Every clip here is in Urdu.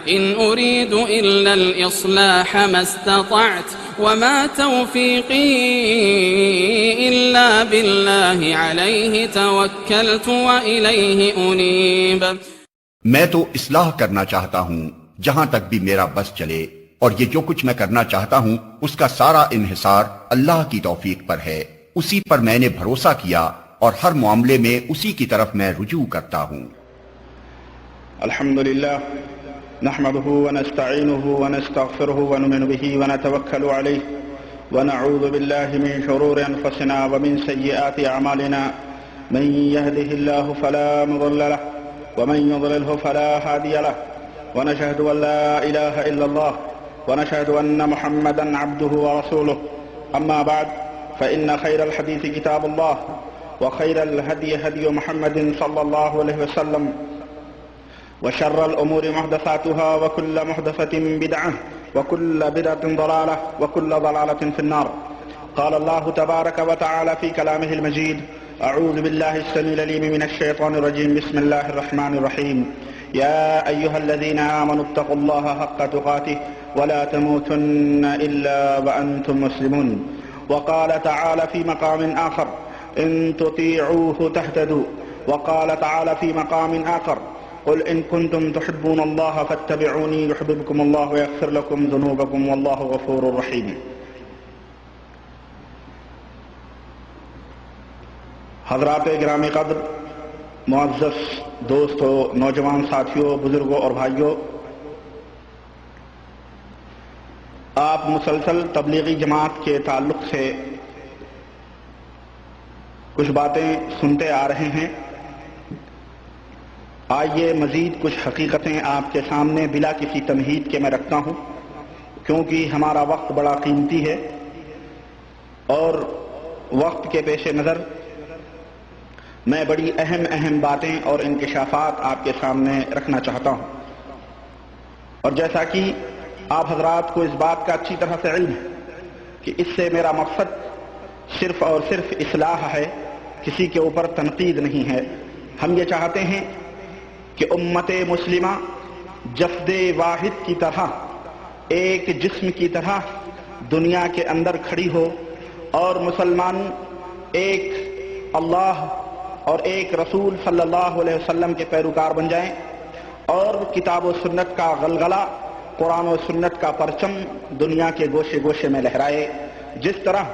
إن أريد إلا الإصلاح ما استطعت وما توفيقي إلا بالله عليه توكلت وإليه أنيب۔ میں تو اصلاح کرنا چاہتا ہوں جہاں تک بھی میرا بس چلے، اور یہ جو کچھ میں کرنا چاہتا ہوں اس کا سارا انحصار اللہ کی توفیق پر ہے، اسی پر میں نے بھروسہ کیا اور ہر معاملے میں اسی کی طرف میں رجوع کرتا ہوں۔ الحمدللہ نحمده ونستعینه ونستغفره ونؤمن به ونتوکل علیہ ونعوذ باللہ من شرور انفسنا ومن سیئات اعمالنا، من يهده الله فلا مضل له ومن يضلله فلا هادي له، ونشهد ان لا اله الا الله ونشهد ان محمدا عبده ورسوله، اما بعد فان خير الحديث كتاب الله وخير الهدي هدي محمد صلى الله عليه وسلم، وشر الأمور محدثاتها وكل محدثة بدعة وكل بدعة ضلالة وكل ضلالة في النار۔ قال الله تبارك وتعالى في كلامه المجيد: أعوذ بالله السميع العليم من الشيطان الرجيم، بسم الله الرحمن الرحيم، يا أيها الذين آمنوا اتقوا الله حق تقاته ولا تموتن إلا وأنتم مسلمون۔ وقال تعالى في مقام آخر: إن تطيعوه تهتدوا۔ وقال تعالى في مقام آخر: قل إن كنتم تحبون الله فاتبعوني يحببكم الله ويغفر لكم ذنوبكم والله غفور رحيم۔ حضرات گرامی قدر، معزز دوستو، نوجوان ساتھیوں، بزرگوں اور بھائیوں، آپ مسلسل تبلیغی جماعت کے تعلق سے کچھ باتیں سنتے آ رہے ہیں۔ آئیے مزید کچھ حقیقتیں آپ کے سامنے بلا کسی تمہید کے میں رکھتا ہوں، کیونکہ ہمارا وقت بڑا قیمتی ہے اور وقت کے پیش نظر میں بڑی اہم باتیں اور انکشافات آپ کے سامنے رکھنا چاہتا ہوں۔ اور جیسا کہ آپ حضرات کو اس بات کا اچھی طرح سے علم ہے کہ اس سے میرا مقصد صرف اور صرف اصلاح ہے، کسی کے اوپر تنقید نہیں ہے۔ ہم یہ چاہتے ہیں کہ امت مسلمہ جسد واحد کی طرح، ایک جسم کی طرح دنیا کے اندر کھڑی ہو، اور مسلمان ایک اللہ اور ایک رسول صلی اللہ علیہ وسلم کے پیروکار بن جائیں، اور کتاب و سنت کا غلغلہ، قرآن و سنت کا پرچم دنیا کے گوشے گوشے میں لہرائے۔ جس طرح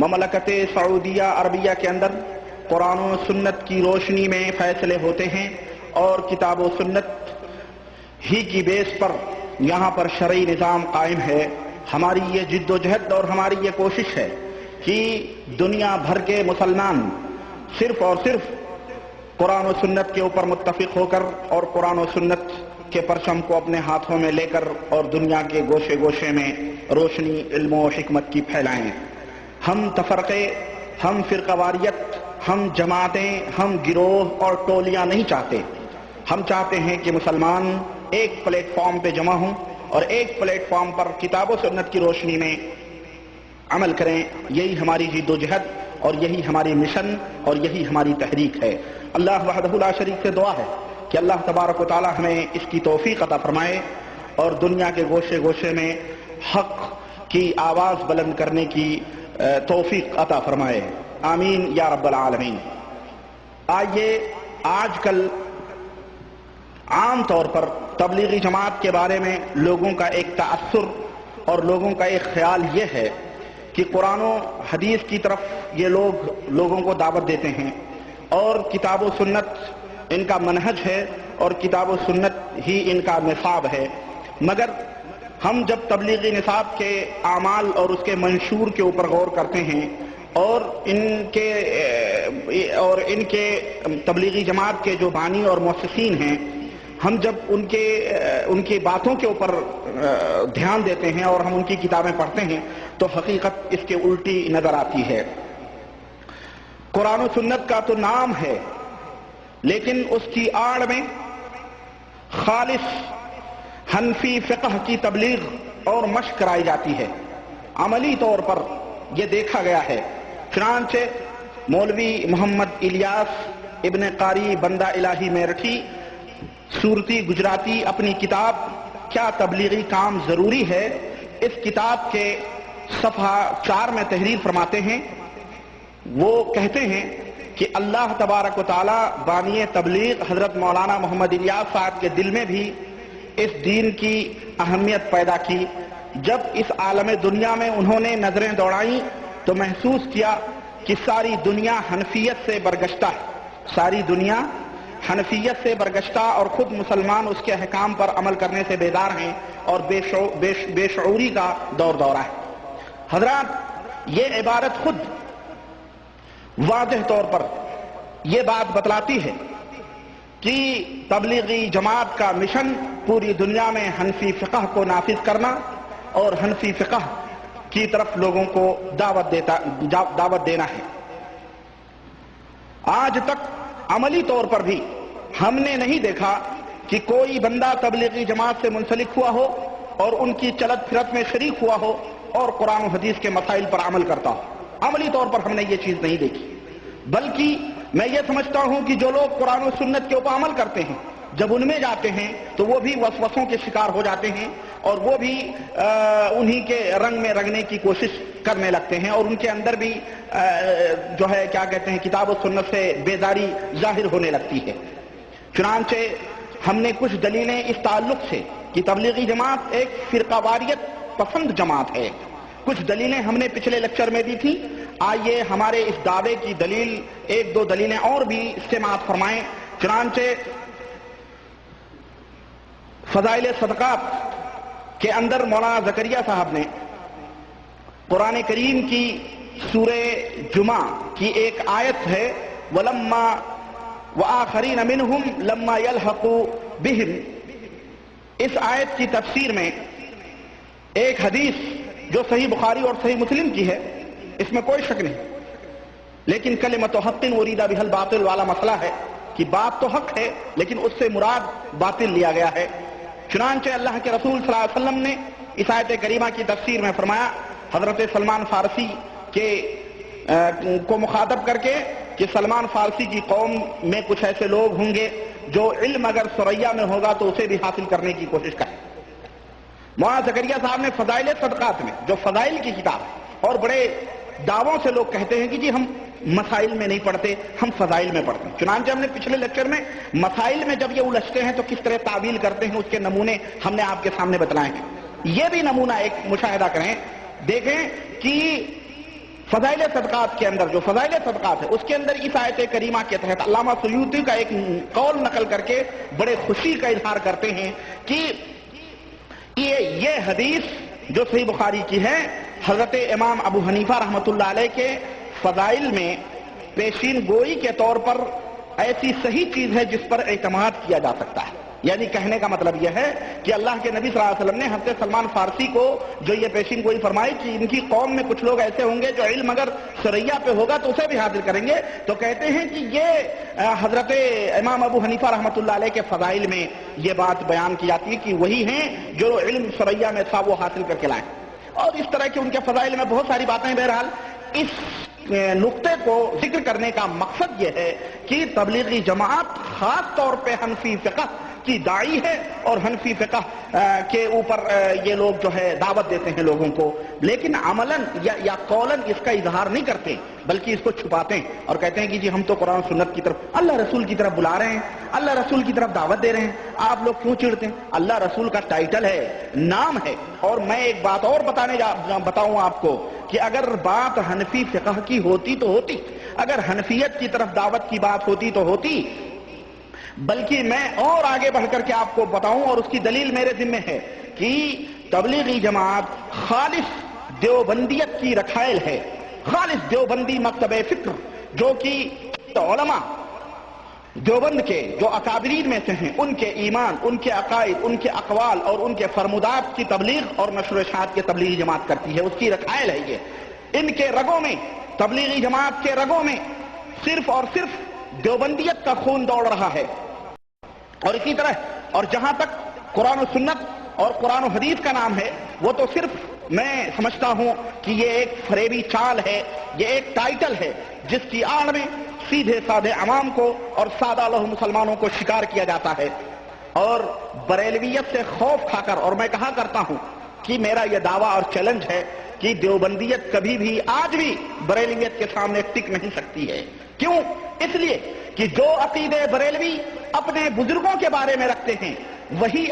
مملکت سعودیہ عربیہ کے اندر قرآن و سنت کی روشنی میں فیصلے ہوتے ہیں اور کتاب و سنت ہی کی بیس پر یہاں پر شرعی نظام قائم ہے، ہماری یہ جد و جہد اور ہماری یہ کوشش ہے کہ دنیا بھر کے مسلمان صرف اور صرف قرآن و سنت کے اوپر متفق ہو کر اور قرآن و سنت کے پرچم کو اپنے ہاتھوں میں لے کر اور دنیا کے گوشے گوشے میں روشنی، علم و حکمت کی پھیلائیں۔ ہم تفرقے، ہم فرقہ واریت، ہم جماعتیں، ہم گروہ اور ٹولیاں نہیں چاہتے۔ ہم چاہتے ہیں کہ مسلمان ایک پلیٹ فارم پہ جمع ہوں اور ایک پلیٹ فارم پر کتاب و سنت کی روشنی میں عمل کریں۔ یہی ہماری جد و جہد اور یہی ہماری مشن اور یہی ہماری تحریک ہے۔ اللہ وحدہ لا شریک سے دعا ہے کہ اللہ تبارک و تعالی ہمیں اس کی توفیق عطا فرمائے اور دنیا کے گوشے گوشے میں حق کی آواز بلند کرنے کی توفیق عطا فرمائے، آمین یا رب العالمین۔ آئیے آج کل عام طور پر تبلیغی جماعت کے بارے میں لوگوں کا ایک تاثر اور لوگوں کا ایک خیال یہ ہے کہ قرآن و حدیث کی طرف یہ لوگوں کو دعوت دیتے ہیں اور کتاب و سنت ان کا منہج ہے اور کتاب و سنت ہی ان کا نصاب ہے۔ مگر ہم جب تبلیغی نصاب کے اعمال اور اس کے منشور کے اوپر غور کرتے ہیں اور ان کے تبلیغی جماعت کے جو بانی اور مؤسسین ہیں، ہم جب ان کی باتوں کے اوپر دھیان دیتے ہیں اور ہم ان کی کتابیں پڑھتے ہیں تو حقیقت اس کے الٹی نظر آتی ہے۔ قرآن و سنت کا تو نام ہے، لیکن اس کی آڑ میں خالص حنفی فقہ کی تبلیغ اور مشق کرائی جاتی ہے۔ عملی طور پر یہ دیکھا گیا ہے، چنانچہ مولوی محمد الیاس ابن قاری بندہ الہی میرٹھی صورتی گجراتی اپنی کتاب کیا تبلیغی کام ضروری ہے، اس کتاب کے صفحہ 4 میں تحریر فرماتے ہیں. وہ کہتے ہیں کہ اللہ تبارک و تعالی بانی تبلیغ حضرت مولانا محمد الیاس صاحب کے دل میں بھی اس دین کی اہمیت پیدا کی. جب اس عالم دنیا میں انہوں نے نظریں دوڑائیں تو محسوس کیا کہ ساری دنیا حنفیت سے برگشتہ ہے، ساری دنیا حنفیت سے برگشتہ، اور خود مسلمان اس کے احکام پر عمل کرنے سے بیدار ہیں اور بے شعوری کا دور دورہ ہے. حضرات، یہ عبارت خود واضح طور پر یہ بات بتلاتی ہے کہ تبلیغی جماعت کا مشن پوری دنیا میں حنفی فقہ کو نافذ کرنا اور حنفی فقہ کی طرف لوگوں کو دعوت دینا ہے. آج تک عملی طور پر بھی ہم نے نہیں دیکھا کہ کوئی بندہ تبلیغی جماعت سے منسلک ہوا ہو اور ان کی چلت پھرت میں شریک ہوا ہو اور قرآن و حدیث کے مسائل پر عمل کرتا ہو. عملی طور پر ہم نے یہ چیز نہیں دیکھی، بلکہ میں یہ سمجھتا ہوں کہ جو لوگ قرآن و سنت کے اوپر عمل کرتے ہیں جب ان میں جاتے ہیں تو وہ بھی وسوسوں کے شکار ہو جاتے ہیں اور وہ بھی انہی کے رنگ میں رنگنے کی کوشش کرنے لگتے ہیں، اور ان کے اندر بھی جو ہے کیا کہتے ہیں کتاب و سنت سے بیزاری ظاہر ہونے لگتی ہے. چنانچہ ہم نے کچھ دلیلیں اس تعلق سے کہ تبلیغی جماعت ایک فرقہ واریت پسند جماعت ہے، کچھ دلیلیں ہم نے پچھلے لیکچر میں دی تھی. آئیے ہمارے اس دعوے کی دلیل ایک دو دلیلیں اور بھی سماعت فرمائیں. چنانچہ فضائل صدقات کے اندر مولانا زکریا صاحب نے قرآن کریم کی سورہ جمعہ کی ایک آیت ہے وَلَمَّا وَآخَرِينَ مِنْهُمْ لَمَّا يَلْحَقُوا بِهِمْ، اس آیت کی تفسیر میں ایک حدیث جو صحیح بخاری اور صحیح مسلم کی ہے، اس میں کوئی شک نہیں، لیکن کلمۃ حق ارید بها الباطل والا مسئلہ ہے کہ بات تو حق ہے لیکن اس سے مراد باطل لیا گیا ہے. چنانچہ اللہ کے رسول صلی اللہ علیہ وسلم نے اس آیت کریمہ کی تفسیر میں فرمایا، حضرت سلمان فارسی کو مخاطب کر کے کہ سلمان فارسی کی قوم میں کچھ ایسے لوگ ہوں گے جو علم اگر ثریا میں ہوگا تو اسے بھی حاصل کرنے کی کوشش کریں. مولانا زکریا صاحب نے فضائل صدقات میں، جو فضائل کی کتاب ہے، اور بڑے دعووں سے لوگ کہتے ہیں کہ جی ہم مسائل میں نہیں پڑھتے، ہم فضائل میں پڑھتے ہیں. چنانچہ ہم نے پچھلے لیکچر میں مسائل میں جب یہ الجھتے ہیں تو کس طرح تعویل کرتے ہیں اس کے نمونے ہم نے آپ کے سامنے بتلائے ہیں. یہ بھی نمونہ ایک مشاہدہ کریں، دیکھیں کہ فضائل صدقات کے اندر جو فضائل صدقات ہے اس کے اندر اس آیت کریمہ کے تحت علامہ سیوطی کا ایک قول نقل کر کے بڑے خوشی کا اظہار کرتے ہیں کہ یہ حدیث جو صحیح بخاری کی ہے، حضرت امام ابو حنیفہ رحمۃ اللہ علیہ کے فضائل میں پیشین گوئی کے طور پر ایسی صحیح چیز ہے جس پر اعتماد کیا جا سکتا ہے. یعنی کہنے کا مطلب یہ ہے کہ اللہ کے نبی صلی اللہ علیہ وسلم نے حضرت سلمان فارسی کو جو یہ پیشین گوئی فرمائی کہ ان کی قوم میں کچھ لوگ ایسے ہوں گے جو علم اگر ثریا پہ ہوگا تو اسے بھی حاصل کریں گے، تو کہتے ہیں کہ یہ حضرت امام ابو حنیفہ رحمۃ اللہ علیہ کے فضائل میں یہ بات بیان کی جاتی ہے کہ وہی ہیں جو علم ثریا میں تھا وہ حاصل کر کے لائیں. اور اس طرح کے ان کے فضائل میں بہت ساری باتیں. بہرحال اس نقطے کو ذکر کرنے کا مقصد یہ ہے کہ تبلیغی جماعت خاص طور پہ حنفی فقہ کی داعی ہے اور حنفی فقہ کے اوپر یہ لوگ جو ہے دعوت دیتے ہیں لوگوں کو، لیکن عملاً یا قولاً اس کا اظہار نہیں کرتے بلکہ اس کو چھپاتے ہیں اور کہتے ہیں کہ جی ہم تو قرآن سنت کی طرف اللہ رسول کی طرف بلا رہے ہیں، اللہ رسول کی طرف دعوت دے رہے ہیں. آپ لوگ کیوں چڑھتے ہیں؟ اللہ رسول کا ٹائٹل ہے، نام ہے. اور میں ایک بات اور بتاؤں آپ کو کہ اگر بات حنفی فقہ کی ہوتی تو ہوتی، اگر حنفیت کی طرف دعوت کی بات ہوتی تو ہوتی، بلکہ میں اور آگے بڑھ کر کے آپ کو بتاؤں اور اس کی دلیل میرے ذمہ ہے کہ تبلیغی جماعت خالص دیوبندیت کی رکھائل ہے، خالص دیوبندی مکتب فکر جو کہ علماء دیوبند کے جو اکابرین میں سے ہیں ان کے ایمان، ان کے عقائد، ان کے اقوال اور ان کے فرمودات کی تبلیغ اور نشر و اشاعت کی تبلیغی جماعت کرتی ہے، اس کی رکھائل ہے. یہ ان کے رگوں میں، تبلیغی جماعت کے رگوں میں صرف اور صرف دیوبندیت کا خون دوڑ رہا ہے. اور اسی طرح اور جہاں تک قرآن و سنت اور قرآن و حدیث کا نام ہے وہ تو صرف میں سمجھتا ہوں کہ یہ ایک فریبی چال ہے، یہ ایک ٹائٹل ہے جس کی آڑ میں سیدھے سادھے عوام کو اور سادہ لوح مسلمانوں کو شکار کیا جاتا ہے. اور بریلویت سے خوف کھا کر، اور میں کہا کرتا ہوں کہ میرا یہ دعویٰ اور چیلنج ہے کہ دیوبندیت کبھی بھی آج بھی بریلویت کے سامنے ٹک نہیں سکتی ہے۔ کیوں؟ اس لیے کہ جو عقیدے بریلوی اپنے بزرگوں کے بارے میں رکھتے ہیں، وہی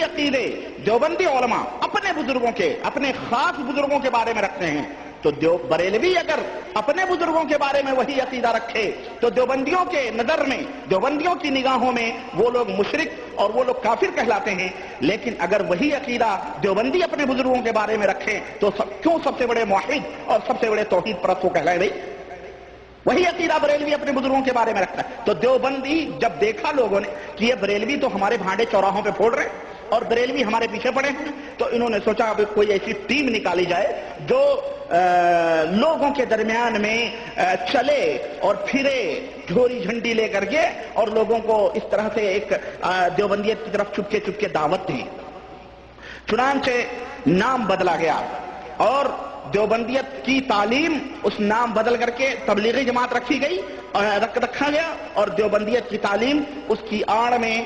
عقیدے دیوبندی علماء اپنے بزرگوں کے، اپنے خاص بزرگوں کے بارے میں رکھتے ہیں۔ تو بریلوی اگر اپنے بزرگوں کے بارے میں وہی عقیدہ رکھے تو دیوبندیوں کے نظر میں، دیوبندیوں کی نگاہوں میں وہ لوگ مشرک اور وہ لوگ کافر کہلاتے ہیں۔ لیکن اگر وہی عقیدہ دیوبندی اپنے بزرگوں کے بارے میں رکھیں تو کیوں سب سے بڑے موحد اور سب سے بڑے توحید پرست وہ کہلائے بھائی؟ وہی عقیدہ بریلوی اپنے بزرگوں کے بارے میں رکھتا ہے۔ تو دیوبندی جب دیکھا لوگوں نے کہ یہ بریلوی تو ہمارے بھانڈے چوراہوں پہ پھوڑ رہے ہیں اور بریلوی ہمارے پیچھے پڑے ہیں، تو انہوں نے سوچا اب کوئی ایسی ٹیم نکالی جائے جو لوگوں کے درمیان میں چلے اور پھرے جھوری جھنڈی لے کر کے اور لوگوں کو اس طرح سے ایک دیوبندیت کی طرف چپکے چپکے دعوت دی۔ چنانچہ نام بدلا گیا اور دیوبندیت کی تعلیم اس نام بدل کر کے تبلیغی جماعت رکھا گیا اور دیوبندیت کی تعلیم اس کی آڑ میں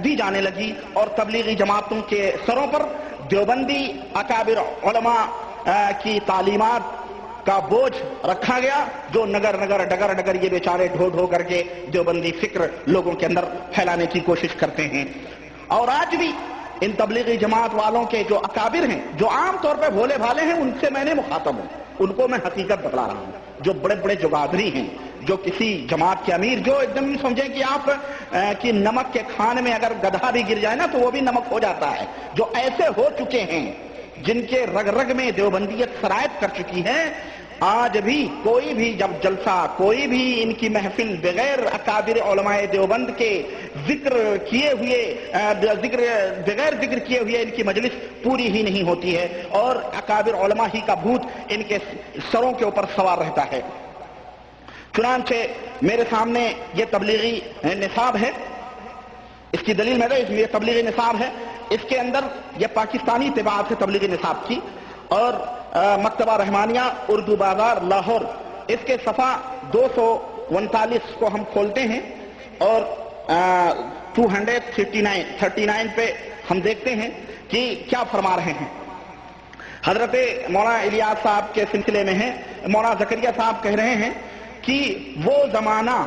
دی جانے لگی اور تبلیغی جماعتوں کے سروں پر دیوبندی اکابر علماء کی تعلیمات کا بوجھ رکھا گیا، جو نگر نگر ڈگر ڈگر یہ بیچارے ڈھو ڈھو کر کے دیوبندی فکر لوگوں کے اندر پھیلانے کی کوشش کرتے ہیں۔ اور آج بھی ان تبلیغی جماعت والوں کے جو اکابر ہیں، جو عام طور پہ بھولے بھالے ہیں، ان سے میں نے مخاطب ہوں، ان کو میں حقیقت بتلا رہا ہوں۔ جو بڑے بڑے جگادری ہیں، جو کسی جماعت کے امیر، جو ایک دم سمجھیں کہ آپ کی نمک کے کھانے میں اگر گدھا بھی گر جائے نا تو وہ بھی نمک ہو جاتا ہے، جو ایسے ہو چکے ہیں، جن کے رگ رگ میں دیوبندیت سرایت کر چکی ہے، آج بھی کوئی بھی جب جلسہ، کوئی بھی ان کی محفل بغیر اکابر علماء دیوبند کے بغیر ذکر کیے ہوئے ان کی مجلس پوری ہی نہیں ہوتی ہے اور اکابر علماء ہی کا بھوت ان کے سروں کے اوپر سوار رہتا ہے۔ چنانچہ میرے سامنے یہ تبلیغی نصاب ہے، اس کی دلیل میں یہ تبلیغی نصاب ہے، اس کے اندر یہ پاکستانی طباعت ہے تبلیغی نصاب کی، اور مکتبہ رحمانیہ اردو بازار لاہور، اس کے صفحہ 239 کو ہم کھولتے ہیں اور 239 پہ ہم دیکھتے ہیں کہ کیا فرما رہے ہیں۔ حضرت مولانا الیاس صاحب کے سلسلے میں ہے، مولانا زکریا صاحب کہہ رہے ہیں کہ وہ زمانہ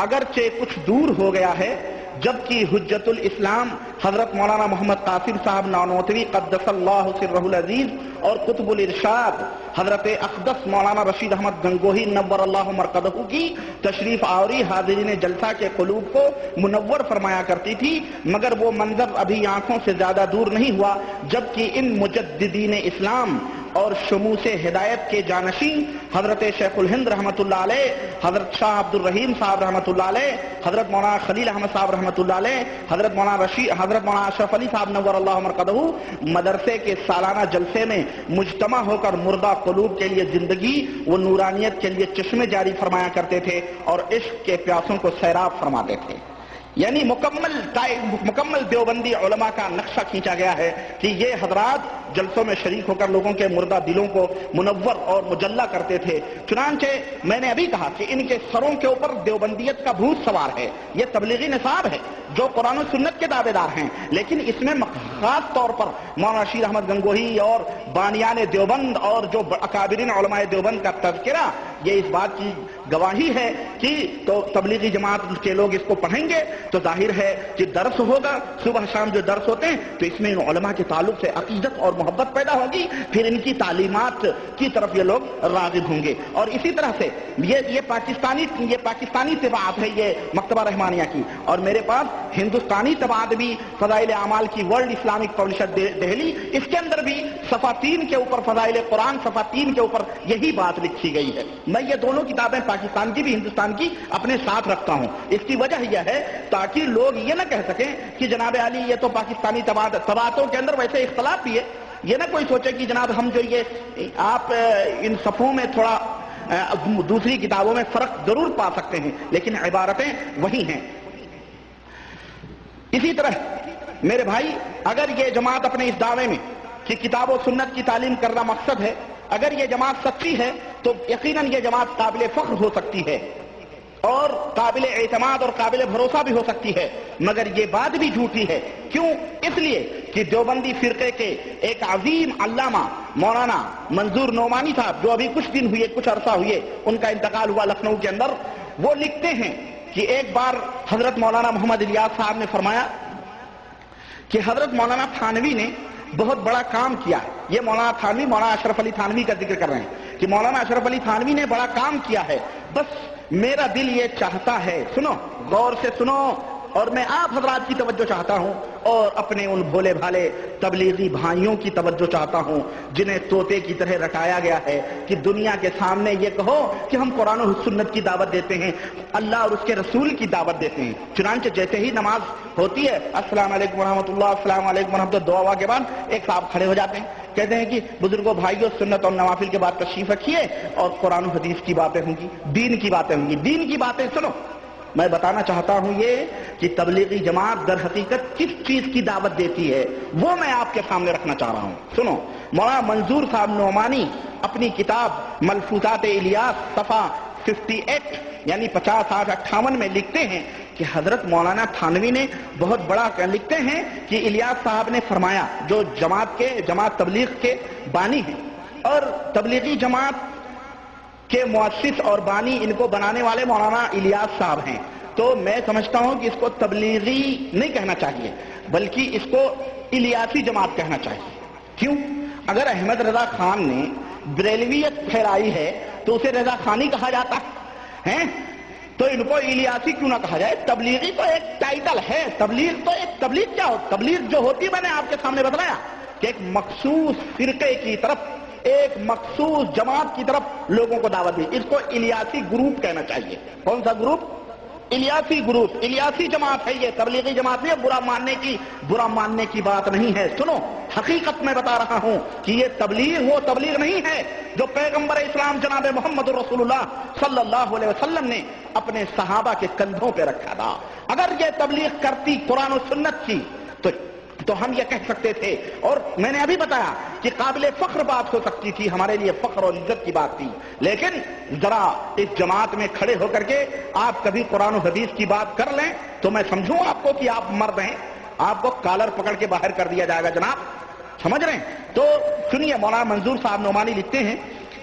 اگرچہ کچھ دور ہو گیا ہے جبکہ حجت الاسلام حضرت مولانا محمد قاسم صاحب نانوتوی قدس اللہ سرہ العزیز اور قطب الارشاد حضرت اقدس مولانا رشید احمد گنگوہی نور اللہ مرقدہ کی تشریف آوری حاضرین جلسہ کے قلوب کو منور فرمایا کرتی تھی، مگر وہ منظر ابھی آنکھوں سے زیادہ دور نہیں ہوا جبکہ ان مجددین اسلام اور شموس ہدایت کے جانشین حضرت شیخ الہند رحمۃ اللہ علیہ، حضرت شاہ عبد الرحیم صاحب رحمۃ اللہ علیہ، حضرت مولانا خلیل احمد صاحب رحمۃ اللہ علیہ، حضرت مولانا اشرف علی صاحب نور اللہ مرقدہ مدرسے کے سالانہ جلسے میں مجتمع ہو کر مردہ قلوب کے لیے زندگی و نورانیت کے لیے چشمے جاری فرمایا کرتے تھے اور عشق کے پیاسوں کو سیراب فرماتے تھے۔ یعنی مکمل دیوبندی علماء کا نقشہ کھینچا گیا ہے کہ یہ حضرات جلسوں میں شریک ہو کر لوگوں کے مردہ دلوں کو منور اور مجلہ کرتے تھے۔ چنانچہ میں نے ابھی کہا کہ ان کے سروں کے اوپر دیوبندیت کا بھوت سوار ہے، یہ تبلیغی نصاب ہے جو قرآن و سنت کے دعوے دار ہیں، لیکن اس میں خاص طور پر مولانا رشید احمد گنگوہی اور بانیان دیوبند اور جو اکابرین علماء دیوبند کا تذکرہ یہ اس بات کی گواہی ہے کہ تو تبلیغی جماعت کے لوگ اس کو پڑھیں گے تو ظاہر ہے کہ درس ہوگا، صبح شام جو درس ہوتے ہیں تو اس میں ان علماء کے تعلق سے عقیدت اور محبت پیدا ہوگی، پھر ان کی تعلیمات کی طرف یہ لوگ راغب ہوں گے۔ اور اسی طرح سے یہ پاکستانی طباعت ہے یہ مکتبہ رحمانیہ کی، اور میرے پاس ہندوستانی طباعت بھی فضائل اعمال کی ورلڈ اسلامک پبلشر دہلی، اس کے اندر بھی صفحہ 3 کے اوپر فضائل قرآن صفحہ 3 کے اوپر یہی بات لکھی گئی ہے۔ میں یہ دونوں کتابیں پاکستان کی بھی ہندوستان کی اپنے ساتھ رکھتا ہوں، اس کی وجہ یہ ہے تاکہ لوگ یہ نہ کہہ سکیں کہ جناب علی یہ تو پاکستانی طباعتوں کے اندر ویسے اختلاف بھی ہے، یہ نہ کوئی سوچے کہ جناب ہم جو یہ آپ ان صفحوں میں تھوڑا دوسری کتابوں میں فرق ضرور پا سکتے ہیں لیکن عبارتیں وہی ہیں۔ اسی طرح میرے بھائی اگر یہ جماعت اپنے اس دعوے میں کہ کتاب و سنت کی تعلیم کرنا مقصد ہے، اگر یہ جماعت سچی ہے تو یقیناً یہ جماعت قابل فخر ہو سکتی ہے، اور قابل اعتماد اور قابل بھروسہ بھی ہو سکتی ہے، مگر یہ بات بھی جھوٹی ہے۔ کیوں؟ اس لیے کہ دیوبندی فرقے کے ایک عظیم علامہ مولانا منظور نعمانی صاحب، جو ابھی کچھ دن ہوئے، کچھ عرصہ ہوئے ان کا انتقال ہوا لکھنؤ کے اندر، وہ لکھتے ہیں کہ ایک بار حضرت مولانا محمد الیاس صاحب نے فرمایا کہ حضرت مولانا تھانوی نے بہت بڑا کام کیا ہے۔ یہ مولانا اشرف علی تھانوی کا ذکر کر رہے ہیں کہ مولانا اشرف علی تھانوی نے بڑا کام کیا ہے، بس میرا دل یہ چاہتا ہے، سنو غور سے سنو، اور میں آپ حضرات کی توجہ چاہتا ہوں اور اپنے ان بھولے بھالے تبلیغی بھائیوں کی توجہ چاہتا ہوں جنہیں طوطے کی طرح رٹایا گیا ہے کہ دنیا کے سامنے یہ کہو کہ ہم قرآن و سنت کی دعوت دیتے ہیں، اللہ اور اس کے رسول کی دعوت دیتے ہیں۔ چنانچہ جیسے ہی نماز ہوتی ہے، السلام علیکم ورحمۃ اللہ، السلام علیکم ورحمۃ اللہ، دعا کے بعد ایک صاحب کھڑے ہو جاتے ہیں، کہتے ہیں کہ بزرگوں بھائیوں، سنت اور نوافل کے بعد تشریف رکھیے اور قرآن و حدیث کی باتیں ہوں گی، دین کی باتیں ہوں گی، دین کی باتیں سنو۔ میں بتانا چاہتا ہوں یہ کہ تبلیغی جماعت در حقیقت کس چیز کی دعوت دیتی ہے وہ میں آپ کے سامنے رکھنا چاہ رہا ہوں۔ سنو، مولانا منظور صاحب نعمانی اپنی کتاب ملفوظات الیاس صفحہ 58 یعنی 58 میں لکھتے ہیں کہ حضرت مولانا تھانوی نے بہت بڑا لکھتے ہیں کہ الیاس صاحب نے فرمایا، جو جماعت تبلیغ کے بانی ہیں اور تبلیغی جماعت کہ مؤسس اور بانی ان کو بنانے والے مولانا الیاس صاحب ہیں، تو میں سمجھتا ہوں کہ اس کو تبلیغی نہیں کہنا چاہیے بلکہ اس کو الیاسی جماعت کہنا چاہیے۔ کیوں؟ اگر احمد رضا خان نے بریلویت پھیلائی ہے تو اسے رضا خانی کہا جاتا ہے، تو ان کو الیاسی کیوں نہ کہا جائے؟ تبلیغی تو ایک ٹائٹل ہے، تبلیغ کیا ہو؟ تبلیغ جو ہوتی ہے میں نے آپ کے سامنے بتایا کہ ایک مخصوص فرقے کی طرف، ایک مخصوص جماعت کی طرف لوگوں کو دعوت دی، اس کو الیاسی گروپ کہنا چاہیے۔ کون سا گروپ؟ الیاسی گروپ، الیاسی جماعت ہے یہ، تبلیغی جماعت نہیں ہے۔ برا ماننے کی بات نہیں ہے۔ سنو، حقیقت میں بتا رہا ہوں کہ یہ وہ تبلیغ نہیں ہے جو پیغمبر اسلام جناب محمد رسول اللہ صلی اللہ علیہ وسلم نے اپنے صحابہ کے کندھوں پہ رکھا تھا۔ اگر یہ تبلیغ کرتی قرآن و سنت کی تو ہم یہ کہہ سکتے تھے، اور میں نے ابھی بتایا کہ قابل فخر بات ہو سکتی تھی، ہمارے لیے فخر اور عزت کی بات تھی، لیکن ذرا اس جماعت میں کھڑے ہو کر کے آپ کبھی قرآن و حدیث کی بات کر لیں تو میں سمجھوں آپ کو کہ آپ مرد ہیں، آپ کو کالر پکڑ کے باہر کر دیا جائے گا جناب، سمجھ رہے ہیں؟ تو سنیے، مولانا منظور صاحب نعمانی لکھتے ہیں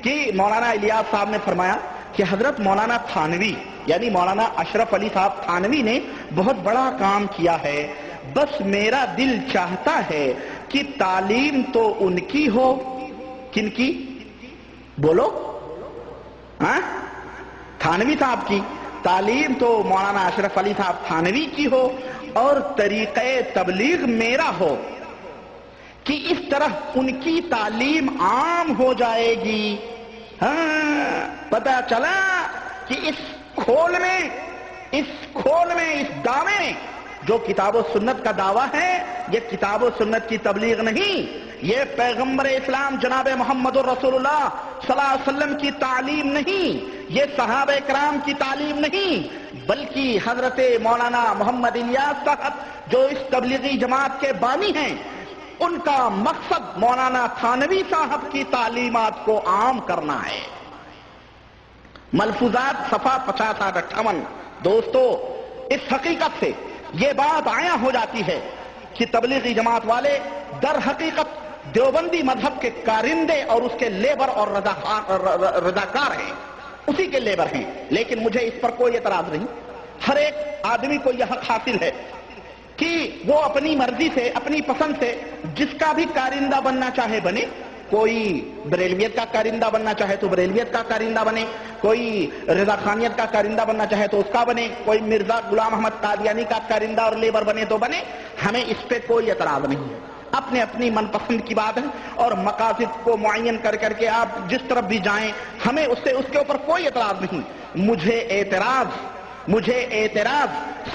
کہ مولانا الیاس صاحب نے فرمایا کہ حضرت مولانا تھانوی یعنی مولانا اشرف علی صاحب تھانوی نے بہت بڑا کام کیا ہے، بس میرا دل چاہتا ہے کہ تعلیم تو ان کی ہو۔ کن کی؟ بولو، ہاں؟ تھانوی صاحب کی تعلیم تو مولانا اشرف علی صاحب تھانوی کی ہو اور طریقہ تبلیغ میرا ہو کہ اس طرح ان کی تعلیم عام ہو جائے گی۔ ہاں، پتہ چلا کہ اس کھول میں، اس دعوے میں جو کتاب و سنت کا دعویٰ ہے، یہ کتاب و سنت کی تبلیغ نہیں، یہ پیغمبر اسلام جناب محمد رسول اللہ صلی اللہ علیہ وسلم کی تعلیم نہیں، یہ صحابہ کرام کی تعلیم نہیں، بلکہ حضرت مولانا محمد الیاس صاحب جو اس تبلیغی جماعت کے بانی ہیں، ان کا مقصد مولانا تھانوی صاحب کی تعلیمات کو عام کرنا ہے۔ ملفوظات صفحہ 58 دوستو، اس حقیقت سے یہ بات عیاں ہو جاتی ہے کہ تبلیغی جماعت والے در حقیقت دیوبندی مذہب کے کارندے اور اس کے لیبر اور رضاکار ہیں، اسی کے لیبر ہیں، لیکن مجھے اس پر کوئی اعتراض نہیں۔ ہر ایک آدمی کو یہ حق حاصل ہے کہ وہ اپنی مرضی سے، اپنی پسند سے جس کا بھی کارندہ بننا چاہے بنے، کوئی بریلویت کا کارندہ بننا چاہے تو بریلویت کا کارندہ بنے، کوئی رضا خانیت کا کارندہ بننا چاہے تو اس کا بنے، کوئی مرزا غلام احمد قادیانی کا کارندہ اور لیبر بنے تو بنے، ہمیں اس پہ کوئی اعتراض نہیں ہے، اپنی من پسند کی بات ہے، اور مقاصد کو معین کر کے آپ جس طرف بھی جائیں ہمیں اس کے اوپر کوئی اعتراض نہیں۔ مجھے اعتراض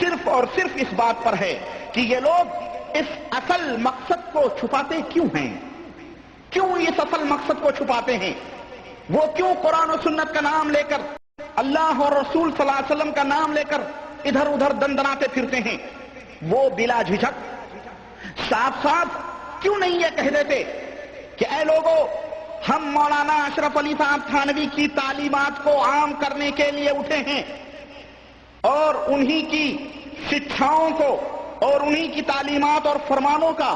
صرف اور صرف اس بات پر ہے کہ یہ لوگ اس اصل مقصد کو چھپاتے کیوں ہیں؟ کیوں اس اصل مقصد کو چھپاتے ہیں؟ وہ کیوں قرآن و سنت کا نام لے کر، اللہ اور رسول صلی اللہ علیہ وسلم کا نام لے کر ادھر ادھر دندناتے پھرتے ہیں؟ وہ بلا جھجک صاف کیوں نہیں یہ کہہ دیتے کہ اے لوگوں، ہم مولانا اشرف علی صاحب تھانوی کی تعلیمات کو عام کرنے کے لیے اٹھے ہیں، اور انہی کی شکشاؤں کو اور انہی کی تعلیمات اور فرمانوں کا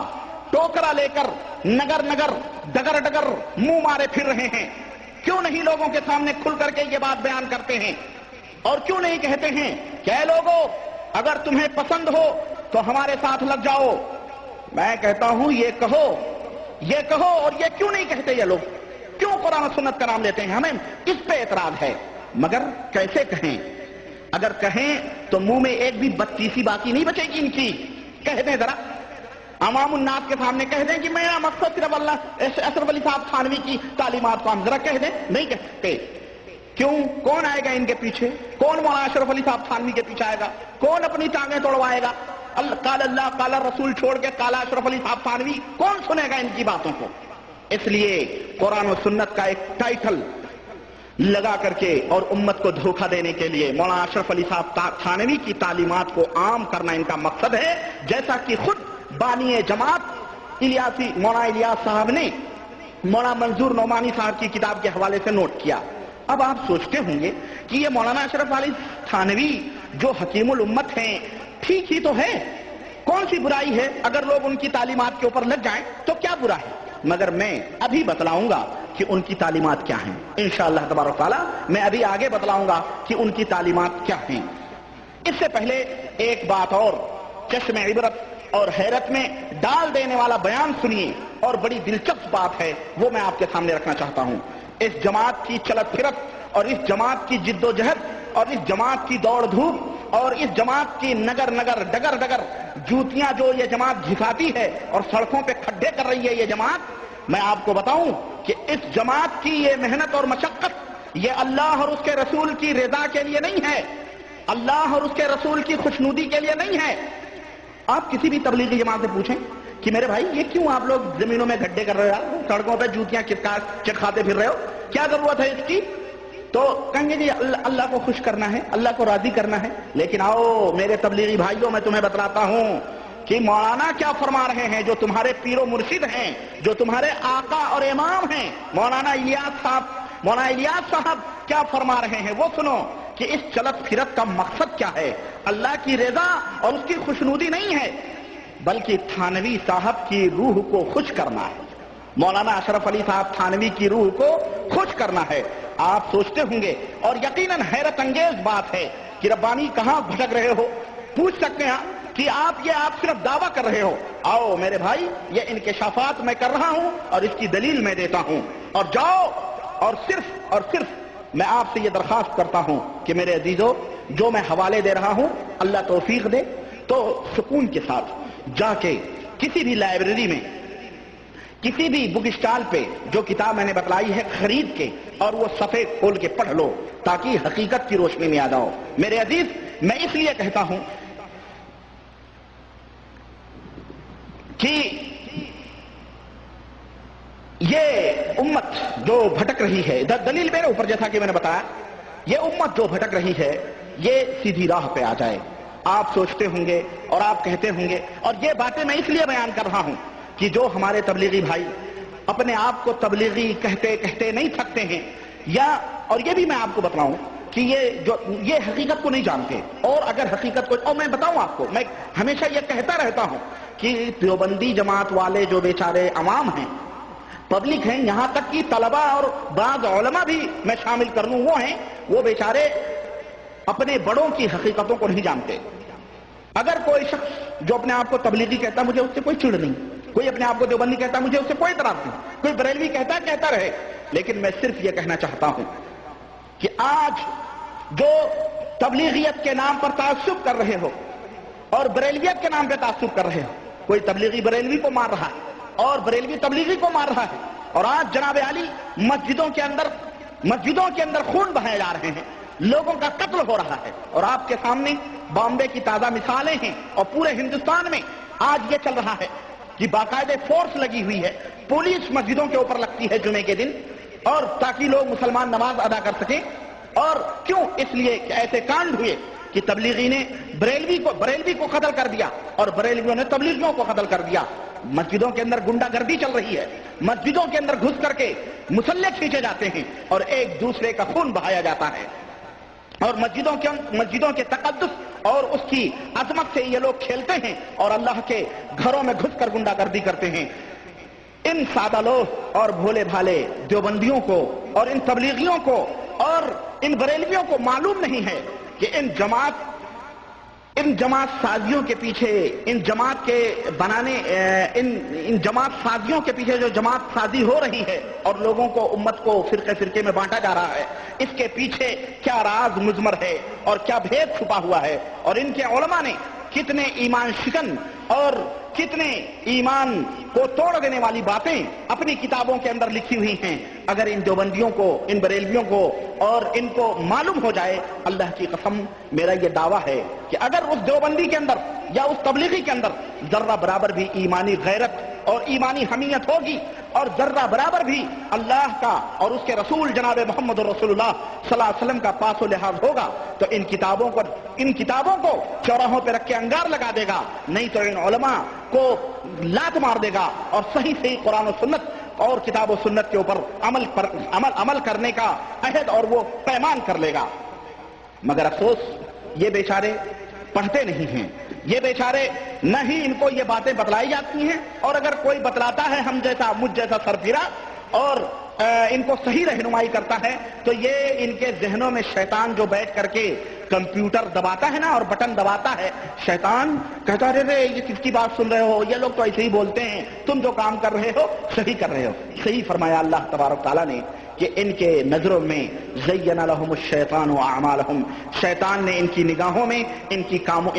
ٹوکرا لے کر نگر نگر ڈگر ڈگر منہ مارے پھر رہے ہیں؟ کیوں نہیں لوگوں کے سامنے کھل کر کے یہ بات بیان کرتے ہیں؟ اور کیوں نہیں کہتے ہیں کہ اے لوگوں، اگر تمہیں پسند ہو تو ہمارے ساتھ لگ جاؤ؟ میں کہتا ہوں یہ کہو، اور یہ کیوں نہیں کہتے یہ لوگ؟ کیوں قرآن و سنت کا نام لیتے ہیں؟ ہمیں اس پہ اعتراض ہے، مگر کیسے کہیں؟ اگر کہیں تو منہ میں ایک بھی بتیسی باقی نہیں بچے گی ان کی۔ کہہ دیں ذرا عوام الناس کے سامنے، کہہ دیں کہ میرا مقصد صرف اللہ اشرف علی صاحب تھانوی کی تعلیمات کو، ہم ذرا کہہ دیں، نہیں کہہ سکتے۔ کیوں؟ کون آئے گا ان کے پیچھے؟ کون مولانا اشرف علی صاحب تھانوی کے پیچھے آئے گا؟ کون اپنی ٹانگیں توڑوائے گا؟ قال اللہ قال رسول چھوڑ کے قال اشرف علی صاحب تھانوی کون سنے گا ان کی باتوں کو؟ اس لیے قرآن و سنت کا ایک ٹائٹل لگا کر کے اور امت کو دھوکہ دینے کے لیے مولانا اشرف علی صاحب تھانوی کی تعلیمات کو عام کرنا ان کا مقصد ہے، جیسا کہ خود بانی جماعت الیاسی مولانا الیاس صاحب نے مولانا منظور نعمانی صاحب کی کتاب کے حوالے سے نوٹ کیا۔ اب آپ سوچتے ہوں گے کہ یہ مولانا اشرف علی تھانوی جو حکیم الامت ہیں، ٹھیک ہی تو ہے، کون سی برائی ہے؟ اگر لوگ ان کی تعلیمات کے اوپر لگ جائیں تو کیا برا ہے؟ مگر میں ابھی بتلاؤں گا کہ ان کی تعلیمات کیا ہیں، انشاءاللہ تبارک و تعالی میں ابھی آگے بتلاؤں گا کہ ان کی تعلیمات کیا ہیں۔ اس سے پہلے ایک بات اور چشم عبرت اور حیرت میں ڈال دینے والا بیان سنیے، اور بڑی دلچسپ بات ہے، وہ میں آپ کے سامنے رکھنا چاہتا ہوں۔ اس جماعت کی چلت پھرت اور اس جماعت کی جد و جہد اور اس جماعت کی دوڑ دھوپ اور اس جماعت کی نگر نگر ڈگر ڈگر جوتیاں جو یہ جماعت گھساتی ہے اور سڑکوں پہ کھڈے کر رہی ہے یہ جماعت، میں آپ کو بتاؤں کہ اس جماعت کی یہ محنت اور مشقت یہ اللہ اور اس کے رسول کی رضا کے لیے نہیں ہے، اللہ اور اس کے رسول کی خوشنودی کے لیے نہیں ہے۔ آپ کسی بھی تبلیغی جماعت سے پوچھیں کہ میرے بھائی یہ کیوں آپ لوگ زمینوں میں گڈھے کر رہے ہو، سڑکوں پہ جوتیاں چٹکھاتے پھر رہے ہو، کیا ضرورت ہے اس کی؟ تو کہیں گے جی اللہ کو خوش کرنا ہے، اللہ کو راضی کرنا ہے۔ لیکن آؤ میرے تبلیغی بھائیوں، میں تمہیں بتلاتا ہوں کہ مولانا کیا فرما رہے ہیں، جو تمہارے پیر و مرشد ہیں، جو تمہارے آقا اور امام ہیں، مولانا الیاس صاحب کیا فرما رہے ہیں وہ سنو کہ اس چلت پھرت کا مقصد کیا ہے۔ اللہ کی رضا اور اس کی خوشنودی نہیں ہے، بلکہ تھانوی صاحب کی روح کو خوش کرنا ہے، مولانا اشرف علی صاحب تھانوی کی روح کو خوش کرنا ہے۔ آپ سوچتے ہوں گے، اور یقیناً حیرت انگیز بات ہے کہ ربانی کہاں بھٹک رہے ہو؟ پوچھ سکتے ہیں کہ آپ صرف دعویٰ کر رہے ہو۔ آؤ میرے بھائی، یہ انکشافات میں کر رہا ہوں اور اس کی دلیل میں دیتا ہوں، اور جاؤ اور صرف میں آپ سے یہ درخواست کرتا ہوں کہ میرے عزیزو، جو میں حوالے دے رہا ہوں اللہ توفیق دے تو سکون کے ساتھ جا کے کسی بھی لائبریری میں، کسی بھی بک اسٹال پہ جو کتاب میں نے بتلائی ہے خرید کے اور وہ صفحے کھول کے پڑھ لو، تاکہ حقیقت کی روشنی میں آ جاؤ۔ میرے عزیز، میں اس لیے کہتا ہوں کہ یہ امت جو بھٹک رہی ہے، دلیل میرے اوپر جیسا کہ میں نے بتایا، یہ امت جو بھٹک رہی ہے یہ سیدھی راہ پہ آ جائے۔ آپ سوچتے ہوں گے اور آپ کہتے ہوں گے، اور یہ باتیں میں اس لیے بیان کر رہا ہوں کہ جو ہمارے تبلیغی بھائی اپنے آپ کو تبلیغی کہتے نہیں تھکتے ہیں، اور یہ بھی میں آپ کو بتلاؤں کہ یہ حقیقت کو نہیں جانتے، اور اگر حقیقت کو، اور میں بتاؤں آپ کو، میں ہمیشہ یہ کہتا رہتا ہوں کہ دیوبندی جماعت والے جو بیچارے عوام ہیں، پبلک ہیں، یہاں تک کہ طلبہ اور بعض علماء بھی میں شامل کر لوں، وہ ہیں، وہ بیچارے اپنے بڑوں کی حقیقتوں کو نہیں جانتے۔ اگر کوئی شخص جو اپنے آپ کو تبلیغی کہتا ہے، مجھے اس سے کوئی چڑ نہیں، کوئی اپنے آپ کو دیوبندی کہتا ہے، مجھے اس سے کوئی اعتراض نہیں، کوئی بریلوی کہتا رہے، لیکن میں صرف یہ کہنا چاہتا ہوں کہ آج جو تبلیغیت کے نام پر تعصب کر رہے ہو اور بریلویت کے نام پہ تعصب کر رہے ہو، کوئی تبلیغی بریلوی کو مار رہا ہے اور بریلوی تبلیغی کو مار رہا ہے، اور آج جناب علی مسجدوں کے اندر خون بہائے جا رہے ہیں، لوگوں کا قتل ہو رہا ہے، اور آپ کے سامنے بامبے کی تازہ مثالیں ہیں، اور پورے ہندوستان میں آج یہ چل رہا ہے کہ باقاعدہ فورس لگی ہوئی ہے، پولیس مسجدوں کے اوپر لگتی ہے جمعے کے دن، اور تاکہ لوگ مسلمان نماز ادا کر سکیں۔ اور کیوں؟ اس لیے کہ ایسے کانڈ ہوئے کہ تبلیغی نے بریلوی کو قتل کر دیا اور بریلویوں نے تبلیغیوں کو قتل کر دیا۔ مسجدوں کے اندر گنڈا گردی چل رہی ہے، مسجدوں کے اندر گھس کر کے مسلح کھینچے جاتے ہیں اور ایک دوسرے کا خون بہایا جاتا ہے۔ اور مسجدوں کے تقدس اور اس کی عظمت سے یہ لوگ کھیلتے ہیں اور اللہ کے گھروں میں گھس کر گنڈا گردی کرتے ہیں۔ ان سادہ لوگ اور بھولے بھالے دیوبندیوں کو اور ان تبلیغیوں کو اور ان بریلویوں کو معلوم نہیں ہے کہ ان جماعت سازیوں کے پیچھے ان جماعت سازیوں کے پیچھے جو جماعت سازی ہو رہی ہے اور لوگوں کو امت کو فرقے میں بانٹا جا رہا ہے، اس کے پیچھے کیا راز مضمر ہے اور کیا بھید چھپا ہوا ہے، اور ان کے علماء نے کتنے ایمان شکن اور کتنے ایمان کو توڑ دینے والی باتیں اپنی کتابوں کے اندر لکھی ہوئی ہیں۔ اگر ان دیوبندیوں کو، ان بریلویوں کو اور ان کو معلوم ہو جائے، اللہ کی قسم میرا یہ دعویٰ ہے کہ اگر اس دیوبندی کے اندر یا اس تبلیغی کے اندر ذرہ برابر بھی ایمانی غیرت اور ایمانی حمیت ہوگی اور ذرہ برابر بھی اللہ کا اور اس کے رسول جناب محمد رسول اللہ صلی اللہ علیہ وسلم کا پاس و لحاظ ہوگا تو ان کتابوں کو چوراہوں پہ رکھ کے انگار لگا دے گا، نہیں تو ان علماء کو لات مار دے گا اور صحیح قرآن و سنت اور کتاب و سنت کے اوپر عمل کرنے کا عہد اور وہ پیمان کر لے گا۔ مگر افسوس یہ بیچارے پڑھتے نہیں ہیں، یہ بیچارے نہ ہی ان کو یہ باتیں بتلائی جاتی ہیں، اور اگر کوئی بتلاتا ہے مجھ جیسا سرفرا اور ان کو صحیح رہنمائی کرتا ہے تو یہ ان کے ذہنوں میں شیطان جو بیٹھ کر کے کمپیوٹر دباتا ہے نا اور بٹن دباتا ہے، شیطان کہتا رہے یہ کس کی بات سن رہے ہو، یہ لوگ تو ایسے ہی بولتے ہیں، تم جو کام کر رہے ہو صحیح کر رہے ہو۔ صحیح فرمایا اللہ تبارک تعالیٰ نے کہ ان کے نظروں میں زین لہم الشیطان اعمالہم، شیطان نے ان کی نگاہوں میں ان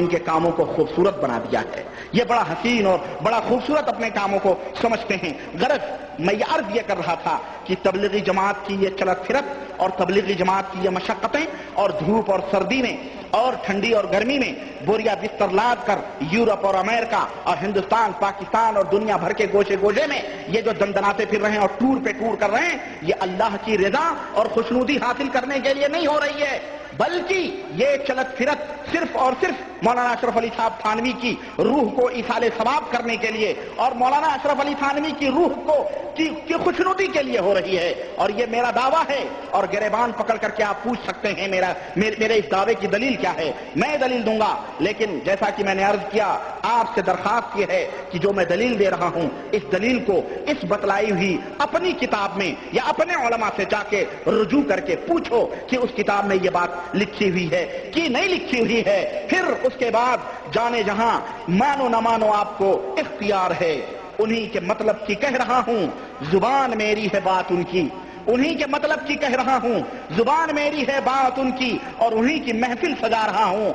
کے کاموں کو خوبصورت بنا دیا ہے۔ یہ بڑا حسین اور بڑا خوبصورت اپنے کاموں کو سمجھتے ہیں۔ غرض میں یہ عرض یہ کر رہا تھا کہ تبلیغی جماعت کی یہ چلت پھرت اور تبلیغی جماعت کی یہ مشقتیں اور دھوپ اور سردی میں اور ٹھنڈی اور گرمی میں بوریا بستر لاد کر یورپ اور امریکہ اور ہندوستان، پاکستان اور دنیا بھر کے گوشے گوشے میں یہ جو دندناتے پھر رہے ہیں اور ٹور پہ ٹور کر رہے ہیں، یہ اللہ کی رضا اور خوشنودی حاصل کرنے کے لیے نہیں ہو رہی ہے، بلکہ یہ چلت پھرت صرف اور صرف مولانا اشرف علی صاحب تھانوی کی روح کو ایصال ثواب کرنے کے لیے اور مولانا اشرف علی تھانوی کی روح کی خوشنودی کے لیے ہو رہی ہے۔ اور یہ میرا دعویٰ ہے، اور گریبان پکڑ کر کے آپ پوچھ سکتے ہیں میرے اس دعوے کی دلیل کیا ہے، میں دلیل دوں گا، لیکن جیسا کہ میں نے عرض کیا آپ سے درخواست یہ ہے کہ جو میں دلیل دے رہا ہوں اس دلیل کو اس بتلائی ہوئی اپنی کتاب میں یا اپنے علماء سے جا کے رجوع کر کے پوچھو کہ اس کتاب میں یہ بات لکھی ہوئی ہے کہ نہیں لکھی ہوئی ہے، پھر اس کے بعد جانے جہاں مانو نہ مانو آپ کو اختیار ہے۔ انہی کے مطلب کی کہہ رہا ہوں، زبان میری ہے بات ان کی، انہی کے مطلب کی کہہ رہا ہوں، زبان میری ہے بات ان کی، اور انہی کی محفل سجا رہا ہوں،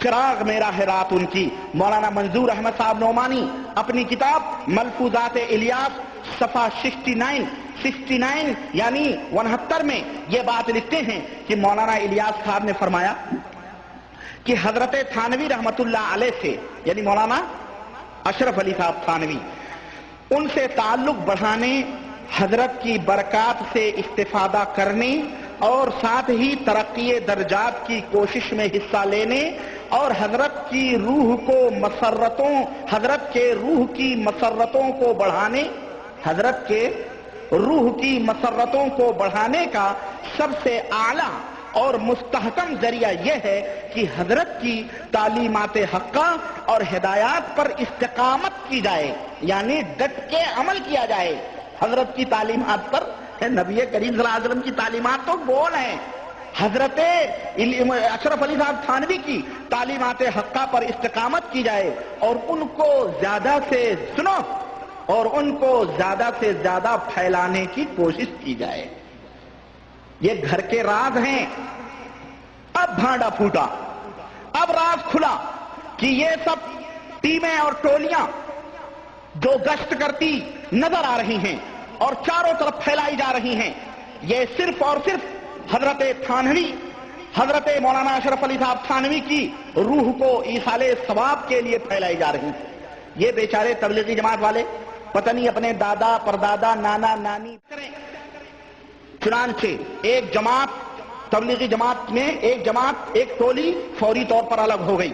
چراغ میرا ہے رات ان کی۔ مولانا منظور احمد صاحب نعمانی اپنی کتاب ملفوظات الیاس صفحہ 69 یعنی 69 میں یہ بات لکھتے ہیں کہ مولانا الیاس صاحب نے فرمایا کہ حضرت تھانوی رحمت اللہ علیہ سے، یعنی مولانا اشرف علی صاحب تھانوی، ان سے تعلق بڑھانے، حضرت کی برکات سے استفادہ کرنے اور ساتھ ہی ترقی درجات کی کوشش میں حصہ لینے اور حضرت کے روح کی مسرتوں کو بڑھانے کا سب سے اعلیٰ اور مستحکم ذریعہ یہ ہے کہ حضرت کی تعلیمات حقہ اور ہدایات پر استقامت کی جائے، یعنی ڈٹ کے عمل کیا جائے حضرت کی تعلیمات پر۔ نبی کریم صلی اللہ علیہ وسلم کی تعلیمات تو بول ہیں، حضرت اشرف علی صاحب تھانوی کی تعلیمات حقہ پر استقامت کی جائے اور ان کو زیادہ سے سنو اور ان کو زیادہ سے زیادہ پھیلانے کی کوشش کی جائے۔ یہ گھر کے راز ہیں، اب بھانڈا پھوٹا، اب راز کھلا کہ یہ سب ٹیمیں اور ٹولیاں جو گشت کرتی نظر آ رہی ہیں اور چاروں طرف پھیلائی جا رہی ہیں، یہ صرف اور صرف حضرت تھانوی، حضرت مولانا اشرف علی صاحب تھانوی کی روح کو ایصال ثواب کے لیے پھیلائی جا رہی ہیں۔ یہ بیچارے تبلیغی جماعت والے پتہ نہیں اپنے دادا پردادا نانا نانی کریں۔ چنانچہ ایک جماعت، تبلیغی جماعت میں ایک ٹولی فوری طور پر الگ ہو گئی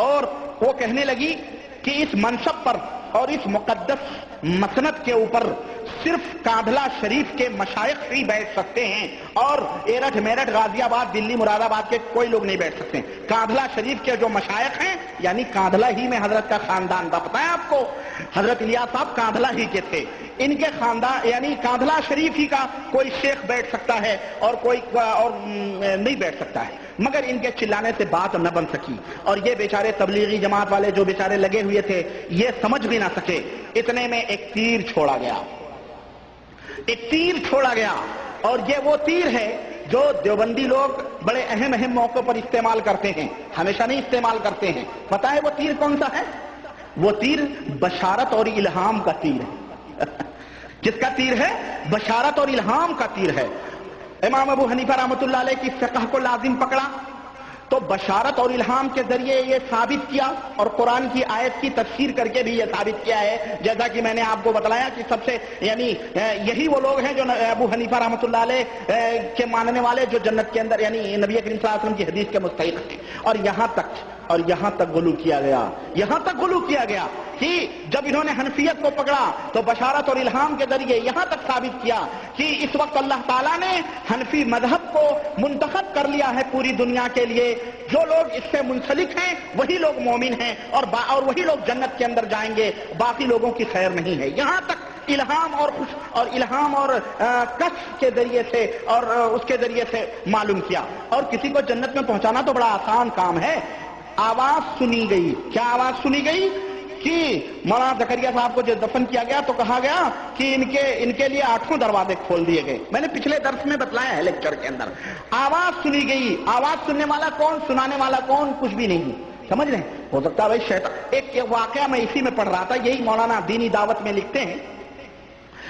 اور وہ کہنے لگی کہ اس منصب پر اور اس مقدس مسند کے اوپر صرف کاندھلا شریف کے مشائخ ہی بیٹھ سکتے ہیں، اور ایرٹھ میرٹھ غازی آباد دلی مراد آباد کے کوئی لوگ نہیں بیٹھ سکتے. کاندھلا شریف کے جو مشائخ ہیں، یعنی کاندھلا ہی میں حضرت کا خاندان تھا. پتہ ہے آپ کو حضرت الیاس صاحب کاندھلا ہی کے تھے. ان کے خاندان یعنی کاندھلا شریف ہی کا کوئی شیخ بیٹھ سکتا ہے اور کوئی اور نہیں بیٹھ سکتا ہے، مگر ان کے چلانے سے بات نہ بن سکی. اور یہ بیچارے تبلیغی جماعت والے جو بیچارے لگے ہوئے تھے یہ سمجھ بھی نہ سکے. اتنے میں ایک تیر چھوڑا گیا، ایک تیر چھوڑا گیا، اور یہ وہ تیر ہے جو دیوبندی لوگ بڑے اہم موقعوں پر استعمال کرتے ہیں، ہمیشہ نہیں استعمال کرتے ہیں. پتہ ہے وہ تیر کون سا ہے؟ وہ تیر بشارت اور الہام کا تیر ہے. کس کا تیر ہے؟ بشارت اور الہام کا تیر ہے. امام ابو حنیفہ رحمۃ اللہ علیہ کی فقہ کو لازم پکڑا تو بشارت اور الہام کے ذریعے یہ ثابت کیا، اور قرآن کی آیت کی تفسیر کر کے بھی یہ ثابت کیا ہے، جیسا کہ میں نے آپ کو بتلایا کہ سب سے یعنی یہی وہ لوگ ہیں جو ابو حنیفہ رحمۃ اللہ علیہ کے ماننے والے جو جنت کے اندر یعنی نبی کریم صلی اللہ علیہ وسلم کی حدیث کے مستحق ہیں. اور یہاں تک غلو کیا گیا کہ جب انہوں نے حنفیت کو پکڑا تو بشارت اور الہام کے ذریعے یہاں تک ثابت کیا کہ اس وقت اللہ تعالیٰ نے حنفی مذہب کو منتخب کر لیا ہے پوری دنیا کے لیے. جو لوگ اس سے منسلک ہیں وہی لوگ مومن ہیں اور وہی لوگ جنت کے اندر جائیں گے، باقی لوگوں کی خیر نہیں ہے. یہاں تک الہام اور کشف کے ذریعے سے اور اس کے ذریعے سے معلوم کیا. اور کسی کو جنت میں پہنچانا تو بڑا آسان کام ہے. آواز سنی گئی. کیا آواز سنی گئی؟ کہ مولانا زکریا صاحب کو جو دفن کیا گیا تو کہا گیا کہ ان کے لیے 8 دروازے کھول دیے گئے. میں نے پچھلے درس میں بتلایا ہے لیکچر کے اندر. آواز سنی گئی. آواز سننے والا کون؟ سنانے والا کون؟ کچھ بھی نہیں. سمجھ رہے ہیں؟ ہو سکتا ہے بھائی شیطان. ایک واقعہ میں اسی میں پڑھ رہا تھا، یہی مولانا دینی دعوت میں لکھتے ہیں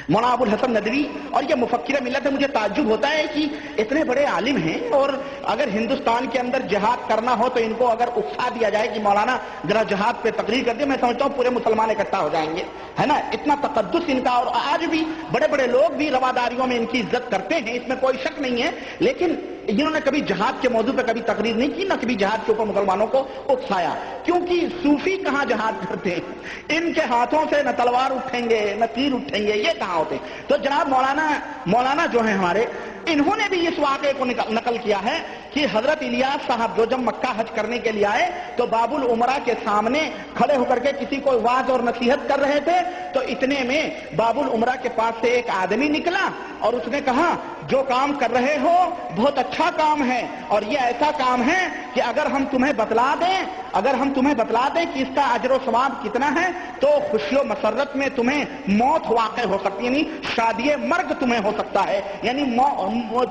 مولانا ابو الحسن ندوی، اور یہ مفکر ملت ہے. مجھے تعجب ہوتا ہے کہ اتنے بڑے عالم ہیں اور اگر ہندوستان کے اندر جہاد کرنا ہو تو ان کو اگر اکسا دیا جائے کہ مولانا ذرا جہاد پہ تقریر کر دیں، میں سمجھتا ہوں پورے مسلمان اکٹھا ہو جائیں گے، ہے نا. اتنا تقدس ان کا. اور آج بھی بڑے بڑے لوگ بھی رواداریوں میں ان کی عزت کرتے ہیں، اس میں کوئی شک نہیں ہے. لیکن انہوں نے کبھی جہاد کے موضوع پہ کبھی تقریر نہیں کی، نہ کبھی جہاد کے اوپر مسلمانوں کو اکسایا. کیونکہ صوفی کہاں جہاد کرتے ہیں؟ ان کے ہاتھوں سے نہ تلوار اٹھیں گے نہ تیر اٹھیں گے، یہ کہاں ہوتے ہیں. تو جناب مولانا جو ہیں ہمارے، انہوں نے بھی اس واقعے کو نقل کیا ہے کہ حضرت الیاس صاحب جو جب مکہ حج کرنے کے لیے آئے تو باب العمرہ کے سامنے کھڑے ہو کر کے کسی کو وعظ اور نصیحت کر رہے تھے. تو اتنے میں باب العمرہ کے پاس سے ایک آدمی نکلا اور اس نے کہا جو کام کر رہے ہو بہت اچھا کام ہے، اور یہ ایسا کام ہے کہ اگر ہم تمہیں بتلا دیں کہ اس کا اجر و ثواب کتنا ہے تو خوشی و مسرت میں تمہیں موت واقع ہو سکتی ہے، یعنی شادی مرگ تمہیں ہو سکتا ہے، یعنی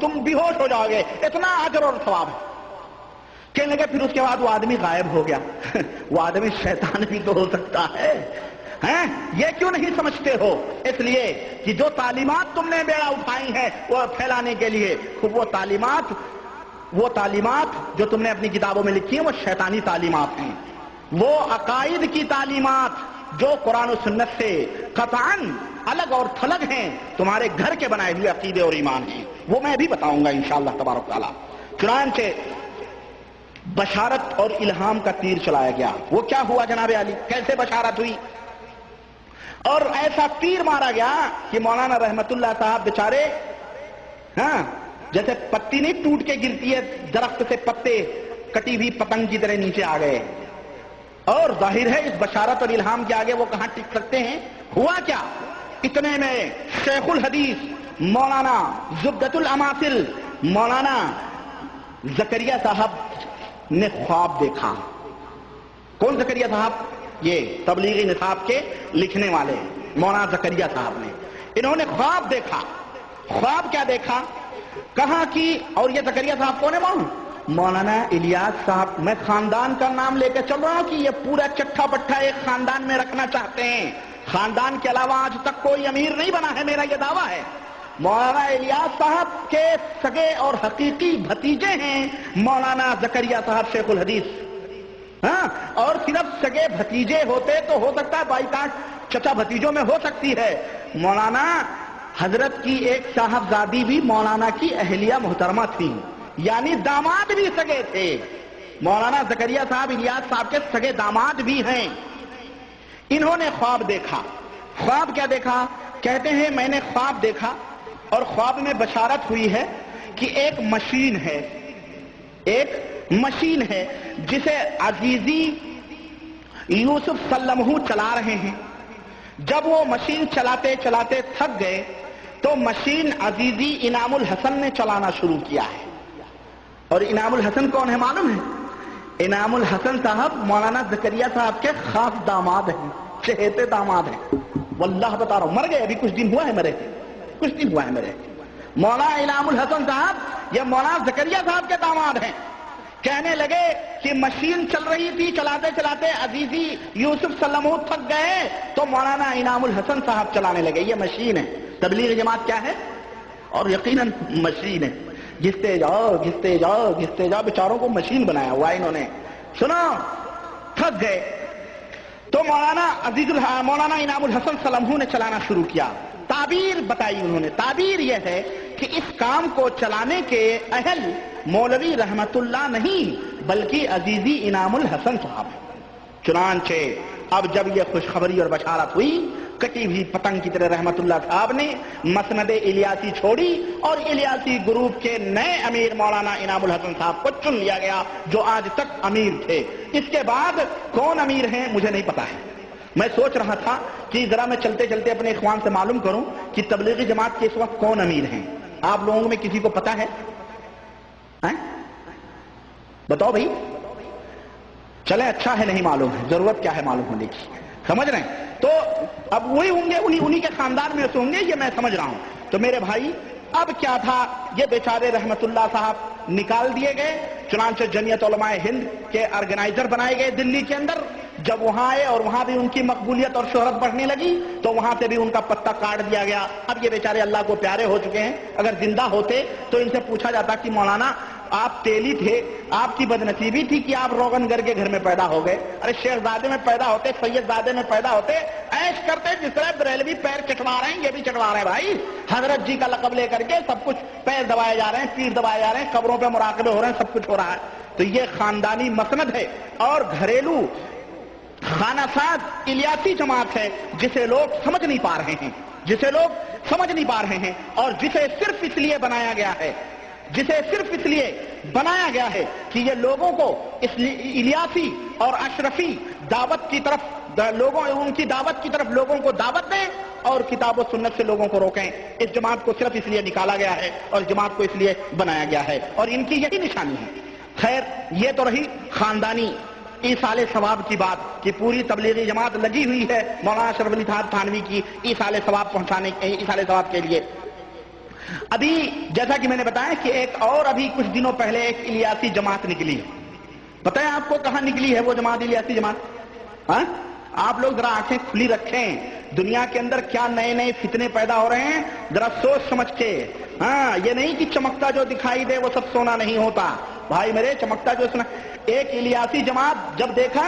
تم بے ہوش ہو جاؤ گے، اتنا اجر اور ثواب ہے. کہنے لگے. پھر اس کے بعد وہ آدمی غائب ہو گیا. وہ آدمی شیطان بھی تو ہو سکتا ہے. یہ کیوں نہیں سمجھتے ہو؟ اس لیے کہ جو تعلیمات تم نے بیڑا اٹھائی ہیں وہ پھیلانے کے لیے، وہ تعلیمات جو تم نے اپنی کتابوں میں لکھی ہیں وہ شیطانی تعلیمات ہیں. وہ عقائد کی تعلیمات جو قرآن و سنت سے قطعاً الگ اور تھلگ ہیں، تمہارے گھر کے بنائے ہوئے عقیدے اور ایمان ہیں، وہ میں بھی بتاؤں گا انشاءاللہ تبارک تعالیٰ. چنانچہ بشارت اور الہام کا تیر چلایا گیا. وہ کیا ہوا جناب علی؟ کیسے بشارت ہوئی؟ اور ایسا تیر مارا گیا کہ مولانا رحمت اللہ صاحب بیچارے جیسے پتی نہیں ٹوٹ کے گرتی ہے درخت سے، پتے کٹی ہوئی پتنگ کی طرح نیچے آ گئے. اور ظاہر ہے اس بشارت اور الہام کے آگے وہ کہاں ٹک سکتے ہیں؟ ہوا کیا؟ اتنے میں شیخ الحدیث مولانا زبدۃ الاماثل مولانا زکریا صاحب نے خواب دیکھا. کون زکریا صاحب؟ یہ تبلیغی نصاب کے لکھنے والے مولانا زکریا صاحب نے. انہوں نے خواب دیکھا. خواب کیا دیکھا؟ کہاں کی. اور یہ زکریا صاحب کون ہے؟ مولانا الیاس صاحب. میں خاندان کا نام لے کے چل رہا ہوں کہ یہ پورا چٹھا پٹھا ایک خاندان میں رکھنا چاہتے ہیں. خاندان کے علاوہ آج تک کوئی امیر نہیں بنا ہے، میرا یہ دعویٰ ہے. مولانا الیاس صاحب کے سگے اور حقیقی بھتیجے ہیں مولانا زکریا صاحب شیخ الحدیث. اور صرف سگے بھتیجے ہوتے تو ہو سکتا ہے بائی کاٹ چچا بھتیجوں میں ہو سکتی ہے. مولانا حضرت کی ایک صاحبزادی بھی مولانا کی اہلیہ محترمہ تھی، یعنی داماد بھی سگے تھے. مولانا زکریا صاحب الیاس صاحب کے سگے داماد بھی ہیں. انہوں نے خواب دیکھا. خواب کیا دیکھا کہتے ہیں میں نے خواب دیکھا اور خواب میں بشارت ہوئی ہے کہ ایک مشین ہے جسے عزیزی یوسف سلمہ چلا رہے ہیں. جب وہ مشین چلاتے چلاتے تھک گئے تو مشین عزیزی انعام الحسن نے چلانا شروع کیا ہے. اور انعام الحسن کون ہے معلوم ہے؟ انعام الحسن صاحب مولانا زکریا صاحب کے خاص داماد ہیں، چہیتے داماد ہیں. واللہ بتا رہا ہوں، مر گئے ابھی کچھ دن ہوا ہے مرے، کچھ دن ہوا ہے مرے. مولانا انعام الحسن صاحب یہ مولانا زکریا صاحب کے داماد ہیں. کہنے لگے کہ مشین چل رہی تھی، چلاتے چلاتے عزیزی یوسف سلمہ تھک گئے تو مولانا انعام الحسن صاحب چلانے لگے. یہ مشین ہے. تبلیغ جماعت کیا ہے؟ اور یقیناً مشین ہے. گھستے جاؤ گھستے جاؤ گھستے جاؤ، بیچاروں کو مشین بنایا ہوا ہے انہوں نے. سنو، تھک گئے تو مولانا انعام الحسن سلمہ نے چلانا شروع کیا. تعبیر بتائی انہوں نے. تعبیر یہ ہے کہ اس کام کو چلانے کے اہل مولوی رحمت اللہ نہیں بلکہ عزیزی انعام الحسن صاحب. چنانچہ اب جب یہ خوشخبری اور بشارت ہوئی، کٹی ہوئی پتنگ کی طرح رحمت اللہ صاحب نے مسند الیاسی چھوڑی اور الیاسی گروپ کے نئے امیر مولانا انعام الحسن صاحب کو چن لیا گیا جو آج تک امیر تھے. اس کے بعد کون امیر ہیں مجھے نہیں پتا ہے. میں سوچ رہا تھا کہ ذرا میں چلتے چلتے اپنے اخوان سے معلوم کروں کہ تبلیغی جماعت کے اس وقت کون امیر ہیں. آپ لوگوں میں کسی کو پتا ہے؟ بتاؤ بھائی. چلے اچھا ہے، نہیں معلوم ہے، ضرورت کیا ہے معلوم ہونے کی. سمجھ رہے ہیں؟ تو اب وہی ہوں گے، انہی کے خاندان میں سے ہوں گے، یہ میں سمجھ رہا ہوں. تو میرے بھائی اب کیا تھا، یہ بیچارے رحمت اللہ صاحب نکال دیے گئے. چنانچہ جمعیت علماء ہند کے آرگنائزر بنائے گئے دلی کے اندر. جب وہاں آئے اور وہاں بھی ان کی مقبولیت اور شہرت بڑھنے لگی تو وہاں سے بھی ان کا پتہ کاٹ دیا گیا. اب یہ بیچارے اللہ کو پیارے ہو چکے ہیں. اگر زندہ ہوتے تو ان سے پوچھا جاتا کہ مولانا آپ تیلی تھے، آپ کی بدنصیبی تھی کہ آپ روغن گر کے گھر میں پیدا ہو گئے. ارے شیخ زادے میں پیدا ہوتے، سید زادے میں پیدا ہوتے، عیش کرتے جس طرح بریلوی پیر چٹوا رہے ہیں یہ بھی چٹوا رہے ہیں بھائی. حضرت جی کا لقب لے کر کے سب کچھ پیر دبائے جا رہے ہیں، پیر دبائے جا رہے ہیں، قبروں پہ مراقبے ہو رہے ہیں، سب کچھ ہو رہا ہے. تو یہ خاندانی مسند ہے اور گھریلو خانہ ساز الیاسی جماعت ہے جسے لوگ سمجھ نہیں پا رہے ہیں اور جسے صرف اس لیے بنایا گیا ہے کہ یہ لوگوں کو الیاسی اور اشرفی دعوت کی طرف ان کی دعوت کی طرف لوگوں کو دعوت دیں اور کتاب و سنت سے لوگوں کو روکیں. اس جماعت کو صرف اس لیے نکالا گیا ہے اور جماعت کو اس لیے بنایا گیا ہے اور ان کی یہی نشانی ہے. خیر، یہ تو رہی خاندانی ایصال ثواب کی بات کہ پوری تبلیغی جماعت لگی ہوئی ہے مولانا اشرف علی تھانوی کی ایصال ثواب پہنچانے، ایصال ثواب کے لیے. ابھی جیسا کہ میں نے بتایا کہ ایک اور ابھی کچھ دنوں پہلے ایک الیاسی جماعت نکلی ہے. پتہ ہے آپ کو کہاں نکلی ہے وہ جماعت، الیاسی جماعت؟ آپ لوگ ذرا آنکھیں کھلی رکھیں. دنیا کے اندر کیا نئے نئے فتنے پیدا ہو رہے ہیں، ذرا سوچ سمجھ کے. یہ نہیں کہ چمکتا جو دکھائی دے وہ سب سونا نہیں ہوتا بھائی میرے. چمکتا جو سنا، ایک الیاسی جماعت جب دیکھا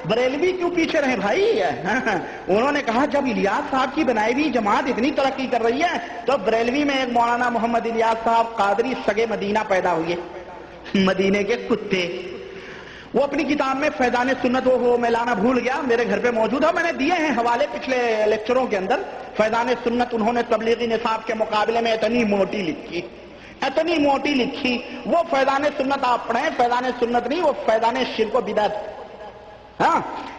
بریلوی کیوں پیچھے رہے بھائی. انہوں نے کہا جب الیاس صاحب کی بنائی ہوئی جماعت اتنی ترقی کر رہی ہے تو بریلوی میں ایک مولانا محمد الیاس صاحب قادری سگے مدینہ پیدا ہوئے، مدینے کے کتے. وہ اپنی کتاب میں فیضان سنت میں لانا بھول گیا، میرے گھر پہ موجود ہے، میں نے دیے ہیں حوالے پچھلے لیکچروں کے اندر. فیضان سنت انہوں نے تبلیغی نصاب کے مقابلے میں اتنی موٹی لکھی. وہ فیضان سنت آپ پڑھیں، فیضان سنت نہیں، وہ فیضان شرک و بدعت.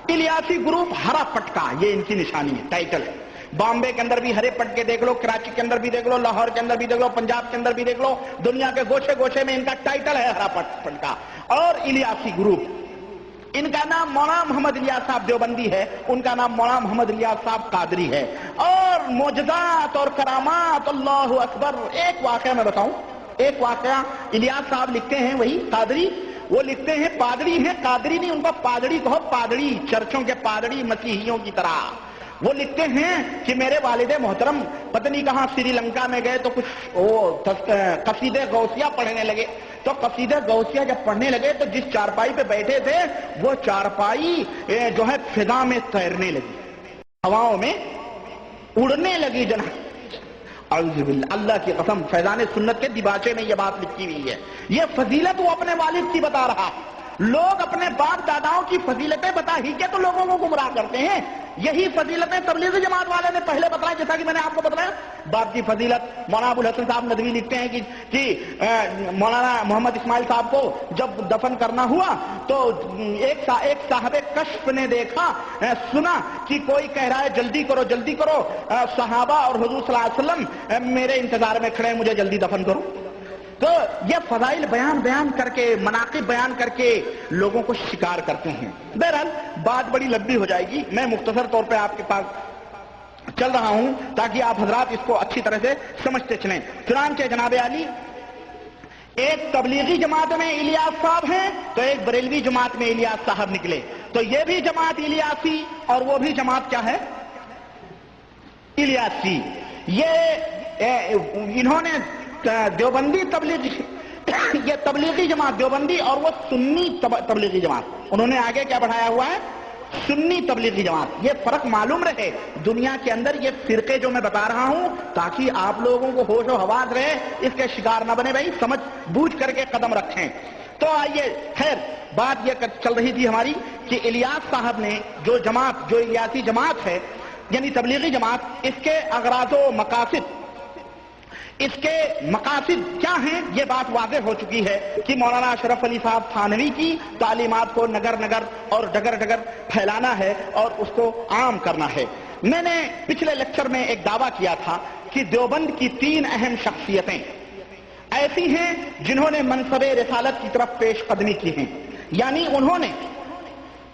الیاسی گروپ ہرا پٹکا، یہ ان کی نشانی ہے، ٹائٹل ہے. بامبے کے اندر بھی ہرے پٹکے دیکھ لو، کراچی کے اندر بھی دیکھ لو، لاہور کے اندر بھی دیکھ لو، پنجاب کے اندر بھی دیکھ لو، دنیا کے گوشے گوشے میں ان کا ٹائٹل ہے ہرا پٹکا. اور الیاسی گروپ، ان کا نام مولانا محمد الیاس صاحب دیوبندی ہے، ان کا نام مولانا محمد الیاس صاحب قادری ہے. اور معجزات اور کرامات، اللہ اکبر. ایک واقعہ میں بتاؤں، ایک واقعہ الیاس صاحب لکھتے ہیں، وہی قادری، وہ لکھتے ہیں پادری ہیں، قادری نہیں، ان کو پادڑی کہو، پادڑی، چرچوں کے پادڑی مسیحیوں کی طرح. وہ لکھتے ہیں کہ میرے والد محترم پتہ نہیں کہاں سری لنکا میں گئے تو کچھ قصیدے غوثیہ پڑھنے لگے. تو قصیدے غوثیہ جب پڑھنے لگے تو جس چارپائی پہ بیٹھے تھے وہ چارپائی جو ہے فضا میں تیرنے لگی، ہواؤں میں اڑنے لگی. جناب اعوذ باللہ، اللہ کی قسم، فیضان سنت کے دیباچے میں یہ بات لکھی ہوئی ہے. یہ فضیلت وہ اپنے والد کی بتا رہا. لوگ اپنے باپ داداؤں کی فضیلتیں بتا ہی کے تو لوگوں کو گمراہ کرتے ہیں. یہی فضیلتیں تبلیغی جماعت والے نے پہلے بتایا، جیسا کہ میں نے آپ کو بتایا. باپ کی فضیلت مولانا ابو الحسن صاحب ندوی لکھتے ہیں کہ مولانا محمد اسماعیل صاحب کو جب دفن کرنا ہوا تو ایک صاحب کشف نے دیکھا، سنا کہ کوئی کہہ رہا ہے جلدی کرو جلدی کرو، صحابہ اور حضور صلی اللہ علیہ وسلم میرے انتظار میں کھڑے ہیں، مجھے جلدی دفن کرو. تو یہ فضائل بیان کر کے، مناقب بیان کر کے لوگوں کو شکار کرتے ہیں. بہرحال بات بڑی لمبی ہو جائے گی، میں مختصر طور پہ آپ کے پاس چل رہا ہوں تاکہ آپ حضرات اس کو اچھی طرح سے سمجھتے چلیں. چنانچہ جناب علی ایک تبلیغی جماعت میں الیاس صاحب ہیں تو ایک بریلوی جماعت میں الیاس صاحب نکلے، تو یہ بھی جماعت الیاسی اور وہ بھی جماعت کیا ہے؟ الیاسی. انہوں نے دیوبندی یہ تبلیغی جماعت دیوبندی اور وہ سنی تبلیغی جماعت، انہوں نے آگے کیا بڑھایا ہوا ہے؟ سنی تبلیغی جماعت. یہ فرق معلوم رہے دنیا کے اندر، یہ فرقے جو میں بتا رہا ہوں تاکہ آپ لوگوں کو ہوش و حواس رہے، اس کے شکار نہ بنے. بھائی سمجھ بوجھ کر کے قدم رکھیں. تو آئیے، خیر بات یہ چل رہی تھی ہماری کہ الیاس صاحب نے جو الیاسی جماعت ہے یعنی تبلیغی جماعت، اس کے اغراض و مقاصد، اس کے مقاصد کیا ہیں یہ بات واضح ہو چکی ہے کہ مولانا اشرف علی صاحب تھانوی کی تعلیمات کو نگر نگر اور ڈگر ڈگر پھیلانا ہے اور اس کو عام کرنا ہے. میں نے پچھلے لیکچر میں ایک دعویٰ کیا تھا کہ دیوبند کی 3 اہم شخصیتیں ایسی ہیں جنہوں نے منصب رسالت کی طرف پیش قدمی کی ہیں، یعنی انہوں نے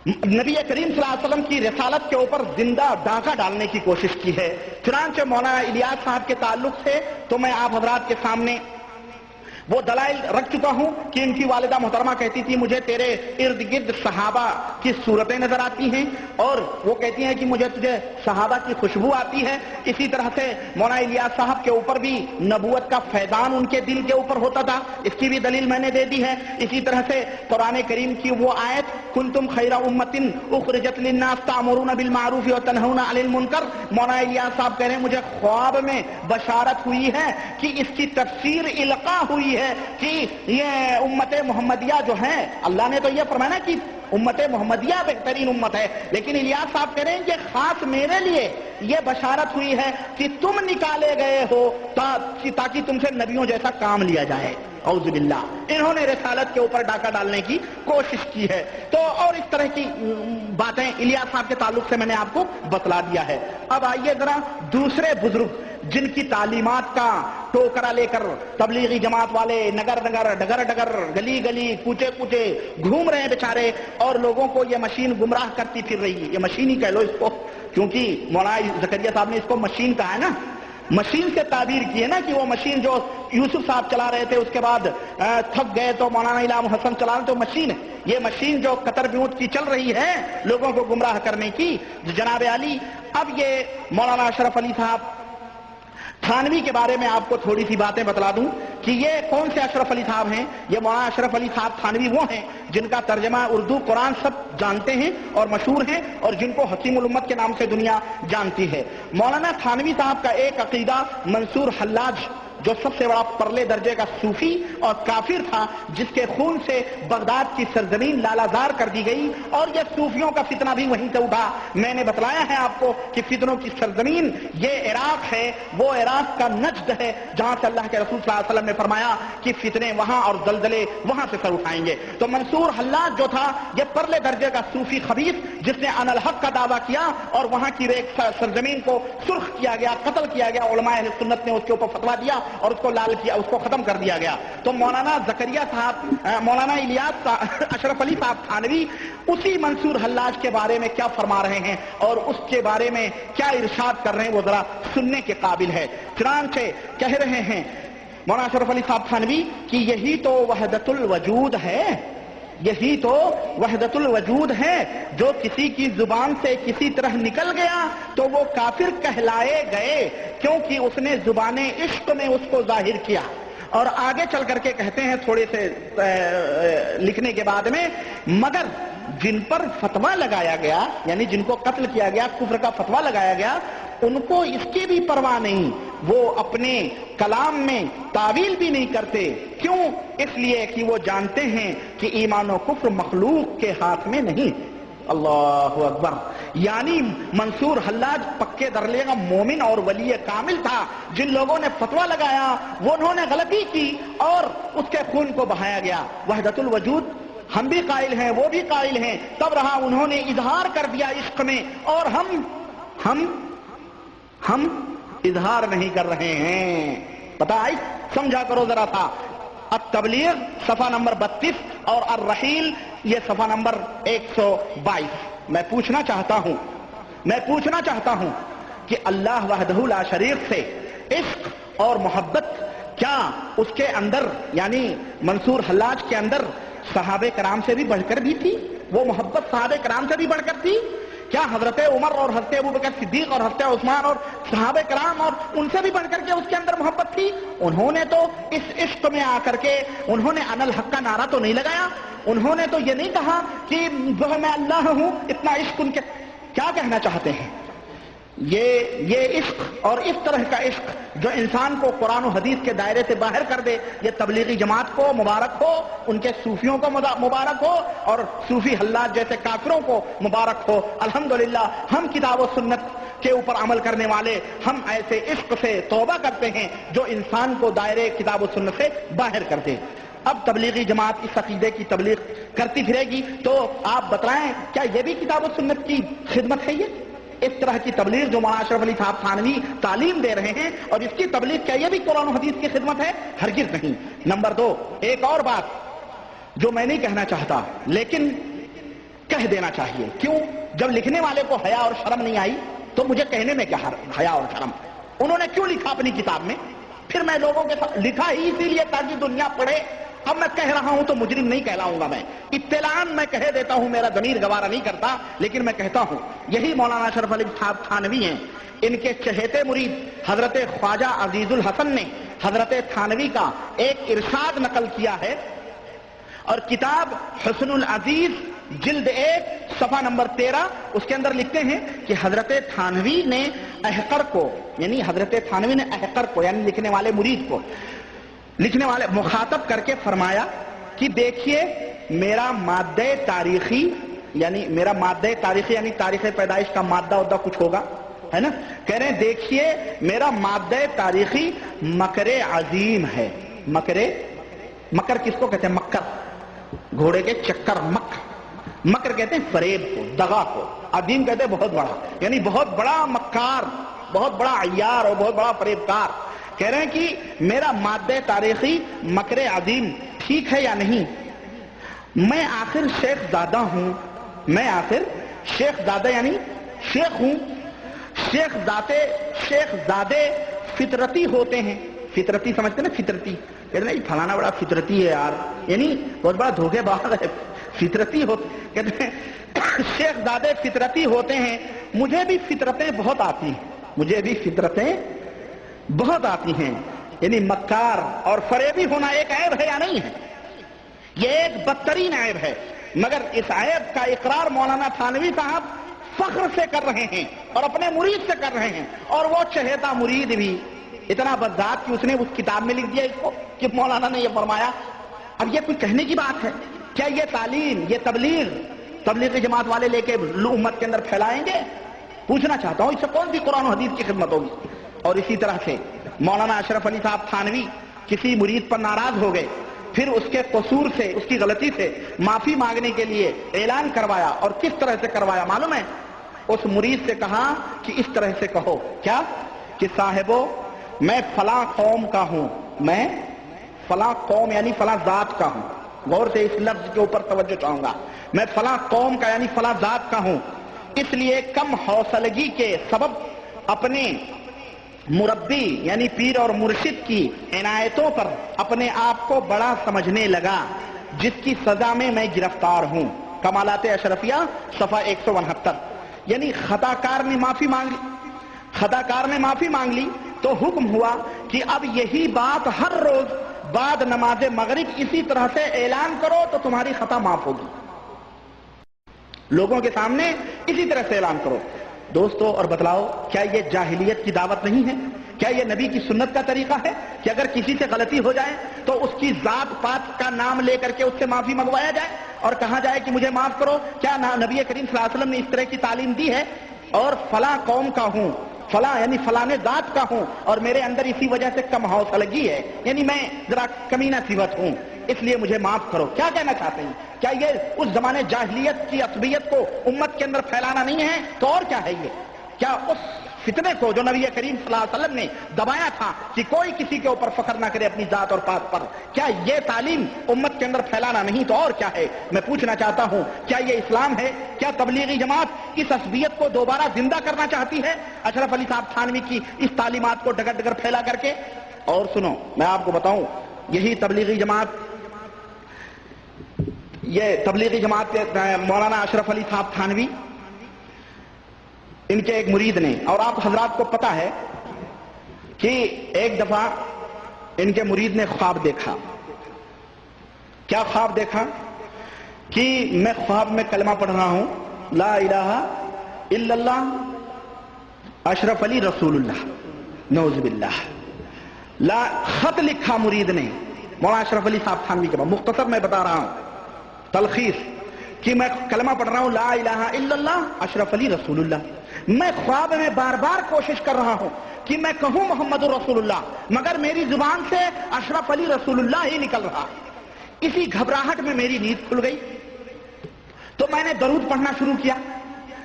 نبی کریم صلی اللہ علیہ وسلم کی رسالت کے اوپر زندہ ڈاکہ ڈالنے کی کوشش کی ہے. چنانچہ مولانا الیاس صاحب کے تعلق سے تو میں آپ حضرات کے سامنے وہ دلائل رکھ چکا ہوں کہ ان کی والدہ محترمہ کہتی تھی مجھے تیرے ارد گرد صحابہ کی صورتیں نظر آتی ہیں، اور وہ کہتی ہیں کہ مجھے تجھے صحابہ کی خوشبو آتی ہے. اسی طرح سے مولانا الیاس صاحب کے اوپر بھی نبوت کا فیضان ان کے دل کے اوپر ہوتا تھا، اس کی بھی دلیل میں نے دے دی ہے. اسی طرح سے قرآن کریم کی وہ آیت کنتم خیر امۃ اخرجت للناس تأمرون بالمعروف وتنہون عن المنکر، مولانا الیاس صاحب کہہ رہے ہیں مجھے خواب میں بشارت ہوئی ہے کہ اس کی تفسیر القاء ہوئی ہے کہ یہ امت محمدیہ جو ہے، اللہ نے تو یہ فرمایا نا کہ امت محمدیہ بہترین امت ہے، لیکن الیاس صاحب کہہ رہے ہیں کہ خاص میرے لیے یہ بشارت ہوئی ہے کہ تم نکالے گئے ہو تاکہ تم سے نبیوں جیسا کام لیا جائے. اعوذ باللہ. انہوں نے رسالت کے اوپر ڈاکہ ڈالنے کی کوشش کی ہے. تو اور اس طرح کی باتیں الیاس صاحب کے تعلق سے میں نے آپ کو بتلا دیا ہے. اب آئیے ذرا دوسرے بزرگ جن کی تعلیمات کا ٹوکرا لے کر تبلیغی جماعت والے نگر نگر ڈگر ڈگر گلی گلی کوچے کوچے گھوم رہے ہیں بیچارے، اور لوگوں کو یہ مشین گمراہ کرتی پھر رہی ہے. یہ مشین ہی کہہ لو اس کو، کیونکہ مولانا زکریا صاحب نے اس کو مشین کہا ہے نا، مشین سے تعبیر کی ہے نا کہ وہ مشین جو یوسف صاحب چلا رہے تھے اس کے بعد تھک گئے تو مولانا الہام حسن چلا رہے تو مشین ہے. یہ مشین جو قطر بیوت کی چل رہی ہے لوگوں کو گمراہ کرنے کی. جناب علی اب یہ مولانا اشرف علی صاحب تھانوی کے بارے میں آپ کو تھوڑی سی باتیں بتلا دوں کہ یہ کون سے اشرف علی صاحب ہیں. یہ مولانا اشرف علی صاحب تھانوی وہ ہیں جن کا ترجمہ اردو قرآن سب جانتے ہیں اور مشہور ہیں، اور جن کو حکیم الامت کے نام سے دنیا جانتی ہے. مولانا تھانوی صاحب کا ایک عقیدہ منصور حلاج جو سب سے بڑا پرلے درجے کا صوفی اور کافر تھا، جس کے خون سے بغداد کی سرزمین لالازار کر دی گئی، اور یہ صوفیوں کا فتنہ بھی وہیں سے اٹھا. میں نے بتلایا ہے آپ کو کہ فتنوں کی سرزمین یہ عراق ہے، وہ عراق کا نجد ہے جہاں سے اللہ کے رسول صلی اللہ علیہ وسلم نے فرمایا کہ فتنے وہاں اور زلزلے وہاں سے سر اٹھائیں گے. تو منصور حلاج جو تھا یہ پرلے درجے کا صوفی خبیث جس نے ان الحق کا دعویٰ کیا اور وہاں کی ایک سرزمین کو سرخ کیا گیا، قتل کیا گیا. علماء اہل سنت نے اس کے اوپر فتویٰ دیا اور اس کو لال کیا، اس کو ختم کر دیا گیا. تو مولانا زکریا صاحب، مولانا الیاس اشرف علی صاحب تھانوی اسی منصور حلاج کے بارے میں کیا فرما رہے ہیں اور اس کے بارے میں کیا ارشاد کر رہے ہیں وہ ذرا سننے کے قابل ہے. چنانچہ کہہ رہے ہیں مولانا اشرف علی صاحب تھانوی کہ یہی تو وحدت الوجود ہے، یہی تو وحدت الوجود ہے. جو کسی کی زبان سے کسی طرح نکل گیا تو وہ کافر کہلائے گئے کیونکہ اس نے زبان عشق میں اس کو ظاہر کیا. اور آگے چل کر کے کہتے ہیں تھوڑے سے لکھنے کے بعد میں، مگر جن پر فتویٰ لگایا گیا یعنی جن کو قتل کیا گیا، کفر کا فتویٰ لگایا گیا، ان کو اس کی بھی پرواہ نہیں. وہ اپنے کلام میں تعویل بھی نہیں کرتے. کیوں؟ اس لیے کہ وہ جانتے ہیں کہ ایمان و کفر مخلوق کے ہاتھ میں نہیں. اللہ اکبر. یعنی منصور حلاج پکے درلے کا مومن اور ولی کامل تھا. جن لوگوں نے فتویٰ لگایا وہ انہوں نے غلطی کی اور اس کے خون کو بہایا گیا. وحدت الوجود ہم بھی قائل ہیں، وہ بھی قائل ہیں، تب رہا انہوں نے اظہار کر دیا عشق میں، اور ہم اظہار نہیں کر رہے ہیں. پتہ آئی؟ سمجھا کرو ذرا تھا. التبلیغ صفحہ نمبر 32 اور الرحیل یہ صفحہ نمبر 122. میں پوچھنا چاہتا ہوں کہ اللہ وحدہ لا شریک سے عشق اور محبت کیا اس کے اندر یعنی منصور حلاج کے اندر صحابہ کرام سے بھی بڑھ کر بھی تھی؟ وہ محبت صحابہ کرام سے بھی بڑھ کر تھی کیا؟ حضرت عمر اور حضرت ابوبکر صدیق اور حضرت عثمان اور صحابہ کرام اور ان سے بھی بڑھ کر کے اس کے اندر محبت تھی؟ انہوں نے تو اس عشق میں آ کر کے انہوں نے انا الحق کا نعرہ تو نہیں لگایا. انہوں نے تو یہ نہیں کہا کہ جو میں اللہ ہوں. اتنا عشق ان کے کیا کہنا چاہتے ہیں؟ یہ عشق اور اس طرح کا عشق جو انسان کو قرآن و حدیث کے دائرے سے باہر کر دے، یہ تبلیغی جماعت کو مبارک ہو، ان کے صوفیوں کو مبارک ہو، اور صوفی حلاج جیسے کافروں کو مبارک ہو. الحمدللہ ہم کتاب و سنت کے اوپر عمل کرنے والے ہم ایسے عشق سے توبہ کرتے ہیں جو انسان کو دائرے کتاب و سنت سے باہر کر دے. اب تبلیغی جماعت اس عقیدے کی تبلیغ کرتی پھرے گی تو آپ بتائیں کیا یہ بھی کتاب و سنت کی خدمت ہے؟ یہ اس طرح کی تبلیغ جو مولانا اشرف علی صاحب تھانوی تعلیم دے رہے ہیں، اور اس کی تبلیغ کیا یہ بھی قرآن و حدیث کی خدمت ہے؟ ہرگز نہیں. نمبر 2، ایک اور بات جو میں نہیں کہنا چاہتا لیکن کہہ دینا چاہیے. کیوں؟ جب لکھنے والے کو حیا اور شرم نہیں آئی تو مجھے کہنے میں کیا حیا اور شرم؟ انہوں نے کیوں لکھا اپنی کتاب میں؟ پھر میں لوگوں کے ساتھ لکھا ہی اسی لیے تاکہ دنیا پڑھے. اب میں کہہ رہا ہوں تو مجرم نہیں کہلاؤں گا. میں اطلاعاً میں کہہ دیتا ہوں، میرا ضمیر گوارا نہیں کرتا لیکن میں کہتا ہوں. یہی مولانا اشرف علی صاحب تھانوی ہیں. ان کے چہیتے مرید حضرت خواجہ عزیز الحسن نے حضرت تھانوی کا ایک ارشاد نقل کیا ہے، اور کتاب حسن العزیز جلد 1 صفحہ نمبر 13 اس کے اندر لکھتے ہیں کہ حضرت تھانوی نے احقر کو یعنی لکھنے والے مرید کو مخاطب کر کے فرمایا کہ دیکھیے میرا مادہ تاریخی یعنی تاریخ پیدائش کا مادہ عدہ کچھ ہوگا ہے نا. کہہ رہے ہیں دیکھیے میرا مادہ تاریخی مکر عظیم ہے. مکر کس کو کہتے ہیں؟ مکر گھوڑے کے چکر. مکر کہتے ہیں فریب کو، دغا کو. عظیم کہتے ہیں بہت بڑا، یعنی بہت بڑا مکار، بہت بڑا عیار اور بہت بڑا فریبکار. کہہ رہے ہیں کہ میرا مادہ تاریخی مکر عظیم ٹھیک ہے یا نہیں؟ میں آخر شیخ زادہ ہوں. میں آخر شیخ زادہ یعنی شیخ ہوں. شیخ زادے فطرتی ہوتے ہیں. فطرتی سمجھتے ہیں نا؟ فطرتی کہتے ہیں فلانا بڑا فطرتی ہے یار، یعنی بہت بڑا دھوکے باز ہے. فطرتی ہوتے کہتے ہیں شیخ زادے فطرتی ہوتے ہیں. مجھے بھی فطرتیں بہت آتی ہیں. یعنی مکار اور فریبی ہونا ایک عیب ہے یا نہیں ہے؟ یہ ایک بدترین عیب ہے. مگر اس عیب کا اقرار مولانا تھانوی صاحب فخر سے کر رہے ہیں اور اپنے مرید سے کر رہے ہیں. اور وہ چہیتا مرید بھی اتنا بدذات کہ اس نے اس کتاب میں لکھ دیا اس کو کہ مولانا نے یہ فرمایا. اب یہ کوئی کہنے کی بات ہے؟ کیا یہ تعلیم، یہ تبلیغی جماعت والے لے کے امت کے اندر پھیلائیں گے؟ پوچھنا چاہتا ہوں اس سے کون سی قرآن و حدیث کی خدمت ہوگی؟ اور اسی طرح سے مولانا اشرف علی صاحب تھانوی کسی مرید پر ناراض ہو گئے، پھر اس کے قصور سے، اس کی غلطی سے معافی مانگنے کے لیے اعلان کروایا. اور کس طرح سے کروایا معلوم ہے؟ اس مرید سے کہا کہ اس طرح سے کہو کیا کہ صاحبو میں فلاں قوم کا ہوں، میں فلاں قوم یعنی فلاں ذات کا ہوں. غور سے اس لفظ کے اوپر توجہ چاہوں گا. میں فلاں قوم کا یعنی فلاں ذات کا ہوں، اس لیے کم حوصلگی کے سبب اپنے مربی یعنی پیر اور مرشد کی عنایتوں پر اپنے آپ کو بڑا سمجھنے لگا، جس کی سزا میں گرفتار ہوں. کمالات اشرفیہ صفحہ 169. یعنی خطاکار نے معافی مانگ لی تو حکم ہوا کہ اب یہی بات ہر روز بعد نماز مغرب اسی طرح سے اعلان کرو تو تمہاری خطا معاف ہوگی. لوگوں کے سامنے اسی طرح سے اعلان کرو. دوستو اور بتلاؤ کیا یہ جاہلیت کی دعوت نہیں ہے؟ کیا یہ نبی کی سنت کا طریقہ ہے کہ اگر کسی سے غلطی ہو جائے تو اس کی ذات پات کا نام لے کر کے اس سے معافی منگوایا جائے اور کہا جائے کہ مجھے معاف کرو؟ کیا نبی کریم صلی اللہ علیہ وسلم نے اس طرح کی تعلیم دی ہے؟ اور فلاں قوم کا ہوں، فلاں یعنی فلاں ذات کا ہوں اور میرے اندر اسی وجہ سے کم حوصلگی ہے، یعنی میں ذرا کمینہ صفت ہوں، اس لیے مجھے معاف کرو، کیا کہنا چاہتے ہیں؟ کیا یہ اس زمانے جاہلیت کی عصبیت کو امت کے اندر پھیلانا نہیں ہے؟ تو اور کیا ہے یہ؟ کیا اس فتنے کو جو نبی کریم صلی اللہ علیہ وسلم نے دبایا تھا کہ کوئی کسی کے اوپر فخر نہ کرے اپنی ذات اور پات پر، کیا یہ تعلیم امت کے اندر پھیلانا نہیں تو اور کیا ہے؟ میں پوچھنا چاہتا ہوں کیا یہ اسلام ہے؟ کیا تبلیغی جماعت اس عصبیت کو دوبارہ زندہ کرنا چاہتی ہے اشرف علی صاحب تھانوی کی اس تعلیمات کو ڈگر ڈگر پھیلا کر کے؟ اور سنو، میں آپ کو بتاؤں، یہی تبلیغی جماعت مولانا اشرف علی صاحب تھانوی، ان کے ایک مرید نے، اور آپ حضرات کو پتا ہے کہ ایک دفعہ ان کے مرید نے خواب دیکھا۔ کیا خواب دیکھا؟ کہ میں خواب میں کلمہ پڑھ رہا ہوں، لا الہ الا اللہ اشرف علی رسول اللہ، نعوذ باللہ۔ خط لکھا مرید نے مولانا اشرف علی صاحب تھانوی کے بعد، مختصر میں بتا رہا ہوں تلخیص، کہ میں کلمہ پڑھ رہا ہوں لا الہ الا اللہ اشرف علی رسول اللہ۔ میں خواب میں بار بار کوشش کر رہا ہوں کہ میں کہوں محمد رسول اللہ، مگر میری زبان سے اشرف علی رسول اللہ ہی نکل رہا۔ اسی گھبراہٹ میں میری نیند کھل گئی تو میں نے درود پڑھنا شروع کیا۔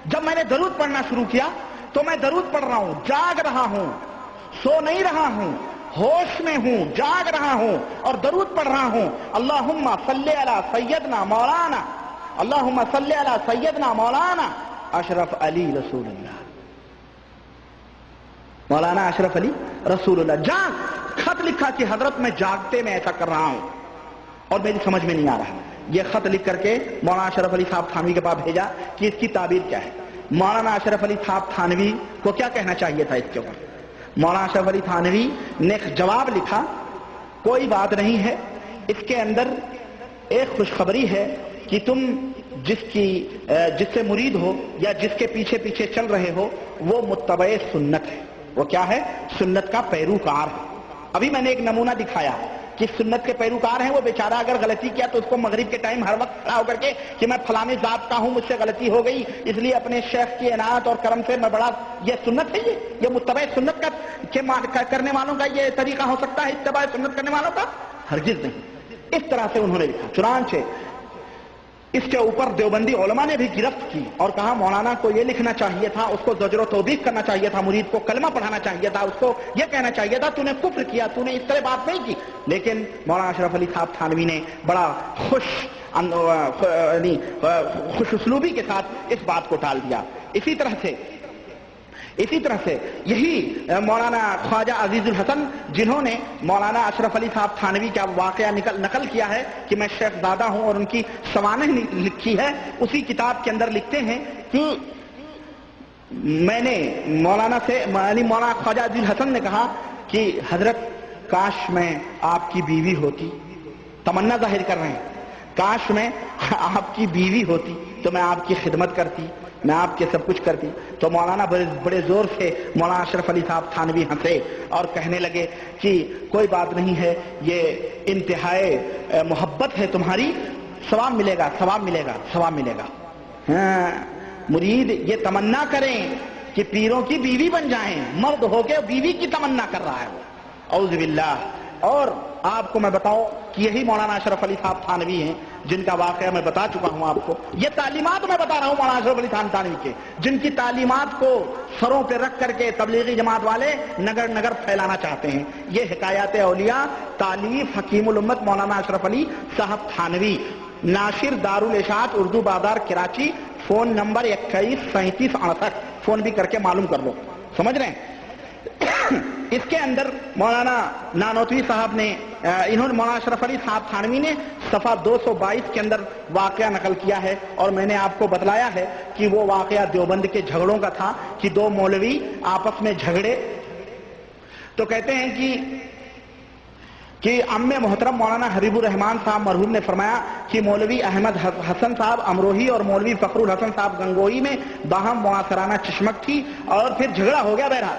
جب میں نے درود پڑھنا شروع کیا تو میں درود پڑھ رہا ہوں، جاگ رہا ہوں، سو نہیں رہا ہوں، ہوش میں ہوں، جاگ رہا ہوں اور درود پڑھ رہا ہوں، اللہم صلی علی سیدنا مولانا، اللہم صلی علی سیدنا مولانا اشرف علی رسول اللہ، مولانا اشرف علی رسول اللہ۔ جاگ، خط لکھا کہ حضرت میں جاگتے میں ایسا کر رہا ہوں اور میری سمجھ میں نہیں آ رہا۔ یہ خط لکھ کر کے مولانا اشرف علی صاحب تھانوی کے پاس بھیجا کہ اس کی تعبیر کیا ہے۔ مولانا اشرف علی صاحب تھانوی کو کیا کہنا چاہیے تھا اس کے اوپر؟ مولانا اشرف علی تھانوی نے جواب لکھا، کوئی بات نہیں ہے، اس کے اندر ایک خوشخبری ہے کہ تم جس سے مرید ہو یا جس کے پیچھے پیچھے چل رہے ہو وہ متبع سنت ہے۔ وہ کیا ہے؟ سنت کا پیروکار ہے۔ ابھی میں نے ایک نمونہ دکھایا کہ سنت کے پیروکار ہیں، وہ بیچارہ اگر غلطی کیا تو اس کو مغرب کے ٹائم ہر وقت کھڑا ہو کر کے کہ میں فلانے ذات کا ہوں، مجھ سے غلطی ہو گئی، اس لیے اپنے شیخ کی عنایت اور کرم سے میں بڑا، یہ سنت ہے؟ یہ متبع سنت کا کرنے والوں کا یہ طریقہ ہو سکتا ہے اتباع سنت کرنے والوں کا؟ ہرگز نہیں۔ اس طرح سے انہوں نے لکھا۔ چنانچہ اس کے اوپر دیوبندی علماء نے بھی گرفت کی اور کہا مولانا کو یہ لکھنا چاہیے تھا، اس کو زجر و توبیخ کرنا چاہیے تھا، مرید کو کلمہ پڑھانا چاہیے تھا، اس کو یہ کہنا چاہیے تھا تو نے کفر کیا، تو نے اس طرح بات نہیں کی۔ لیکن مولانا اشرف علی صاحب تھانوی نے بڑا خوش اسلوبی کے ساتھ اس بات کو ٹال دیا۔ اسی طرح سے یہی مولانا خواجہ عزیز الحسن، جنہوں نے مولانا اشرف علی صاحب تھانوی کا واقعہ نقل کیا ہے کہ میں شیخ زادہ ہوں اور ان کی سوانح لکھی ہے، اسی کتاب کے اندر لکھتے ہیں کہ میں نے مولانا خواجہ عزیز الحسن نے کہا کہ حضرت کاش میں آپ کی بیوی ہوتی، تمنا ظاہر کر رہے ہیں، کاش میں آپ کی بیوی ہوتی تو میں آپ کی خدمت کرتی، میں آپ کے سب کچھ کرتی۔ تو مولانا بڑے زور سے مولانا اشرف علی صاحب تھانوی ہنسے اور کہنے لگے کہ کوئی بات نہیں ہے، یہ انتہائی محبت ہے تمہاری، ثواب ملے گا، ثواب ملے گا، ثواب ملے گا۔ ہاں، مرید یہ تمنا کریں کہ پیروں کی بیوی بن جائیں، مرد ہو کے بیوی کی تمنا کر رہا ہے وہ، اعوذ باللہ۔ اور آپ کو میں بتاؤں کہ یہی مولانا اشرف علی صاحب تھانوی ہیں جن کا واقعہ میں بتا چکا ہوں آپ کو۔ یہ تعلیمات میں بتا رہا ہوں مولانا اشرف علی تھانوی کے، جن کی تعلیمات کو سروں پہ رکھ کر کے تبلیغی جماعت والے نگر نگر پھیلانا چاہتے ہیں۔ یہ حکایات اولیاء، تالیف حکیم الامت مولانا اشرف علی صاحب تھانوی، ناشر دارالاشاعت اردو بازار کراچی، فون نمبر 213768، فون بھی کر کے معلوم کر لو، سمجھ رہے ہیں؟ اس کے اندر مولانا نانوتوی صاحب نے، انہوں نے مولانا اشرف علی صاحب تھانوی نے صفحہ 222 کے اندر واقعہ نقل کیا ہے، اور میں نے آپ کو بتلایا ہے کہ وہ واقعہ دیوبند کے جھگڑوں کا تھا کہ دو مولوی آپس میں جھگڑے تو کہتے ہیں کہ عم محترم مولانا حبیب الرحمان صاحب مرحوم نے فرمایا کہ مولوی احمد حسن صاحب امروہی اور مولوی فخر الحسن صاحب گنگوئی میں باہم معاصرانہ چشمک تھی اور پھر جھگڑا ہو گیا۔ بہرحال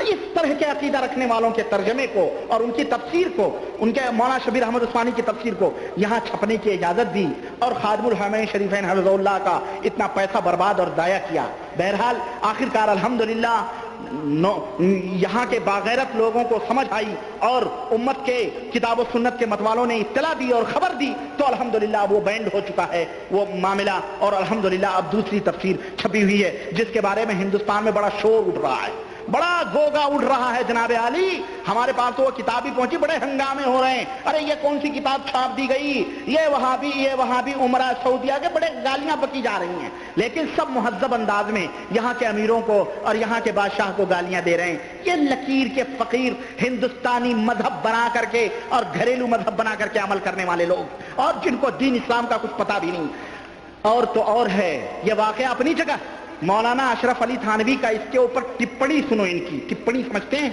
اس طرح کے عقیدہ رکھنے والوں کے ترجمے کو اور ان کی تفسیر کو، ان کے مولانا شبیر احمد عثمانی کی تفسیر کو یہاں چھپنے کی اجازت دی اور خادم الحرمین شریفین حفظہ اللہ کا اتنا پیسہ برباد اور ضائع کیا۔ بہرحال آخرکار الحمدللہ یہاں کے باغیرت لوگوں کو سمجھ آئی اور امت کے کتاب و سنت کے متوالوں نے اطلاع دی اور خبر دی تو الحمدللہ وہ بینڈ ہو چکا ہے وہ معاملہ، اور الحمدللہ اب دوسری تفسیر چھپی ہوئی ہے جس کے بارے میں ہندوستان میں بڑا شور اٹھ رہا ہے، بڑا گوگا اٹھ رہا ہے جناب عالی۔ ہمارے پاس تو وہ کتاب ہی پہنچی، بڑے ہنگامے ہو رہے ہیں، ارے یہ کون سی کتاب چھاپ دی گئی، یہ وہابی عمرہ سعودیہ کے، بڑے گالیاں بکی جا رہی ہیں، لیکن سب مہذب انداز میں یہاں کے امیروں کو اور یہاں کے بادشاہ کو گالیاں دے رہے ہیں۔ یہ لکیر کے فقیر ہندوستانی مذہب بنا کر کے اور گھریلو مذہب بنا کر کے عمل کرنے والے لوگ، اور جن کو دین اسلام کا کچھ پتہ بھی نہیں۔ اور تو اور ہے، یہ واقعہ اپنی جگہ مولانا اشرف علی تھانوی کا، اس کے اوپر ٹپڑی سنو، ان کی ٹپڑی سمجھتے ہیں،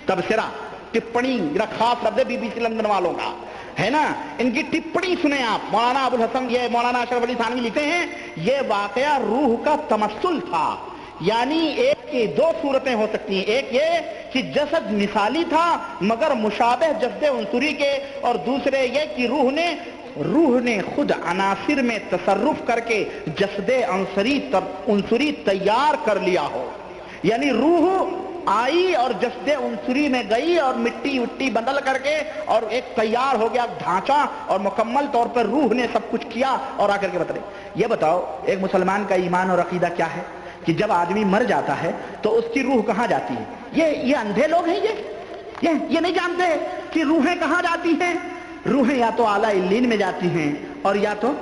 تبصرہ ٹپڑی، میرا خاص لفظ ہے بی بی سی لندن والوں کا ہے نا، ان کی ٹپڑی سنیں آپ۔ مولانا ابو الحسن، یہ مولانا اشرف علی تھانوی لکھتے ہیں یہ واقعہ روح کا تمثل تھا، یعنی ایک کی دو صورتیں ہو سکتی ہیں، ایک یہ کہ جسد مثالی تھا مگر مشابہ جسد عنصری کے، اور دوسرے یہ کہ روح نے خود عناصر میں تصرف کر کے جسد عنصری تیار کر لیا ہو، یعنی روح آئی اور جسد عنصری میں گئی اور مٹی وٹی بدل کر کے اور ایک تیار ہو گیا ڈھانچہ، اور مکمل طور پر روح نے سب کچھ کیا اور آ کر کے بتائے۔ یہ بتاؤ ایک مسلمان کا ایمان اور عقیدہ کیا ہے کہ جب آدمی مر جاتا ہے تو اس کی روح کہاں جاتی ہے؟ یہ اندھے لوگ ہیں، یہ نہیں جانتے کہ روحیں کہاں جاتی ہیں۔ روحیں یا تو اعلیٰ علیین میں جاتی ہیں اور یا تو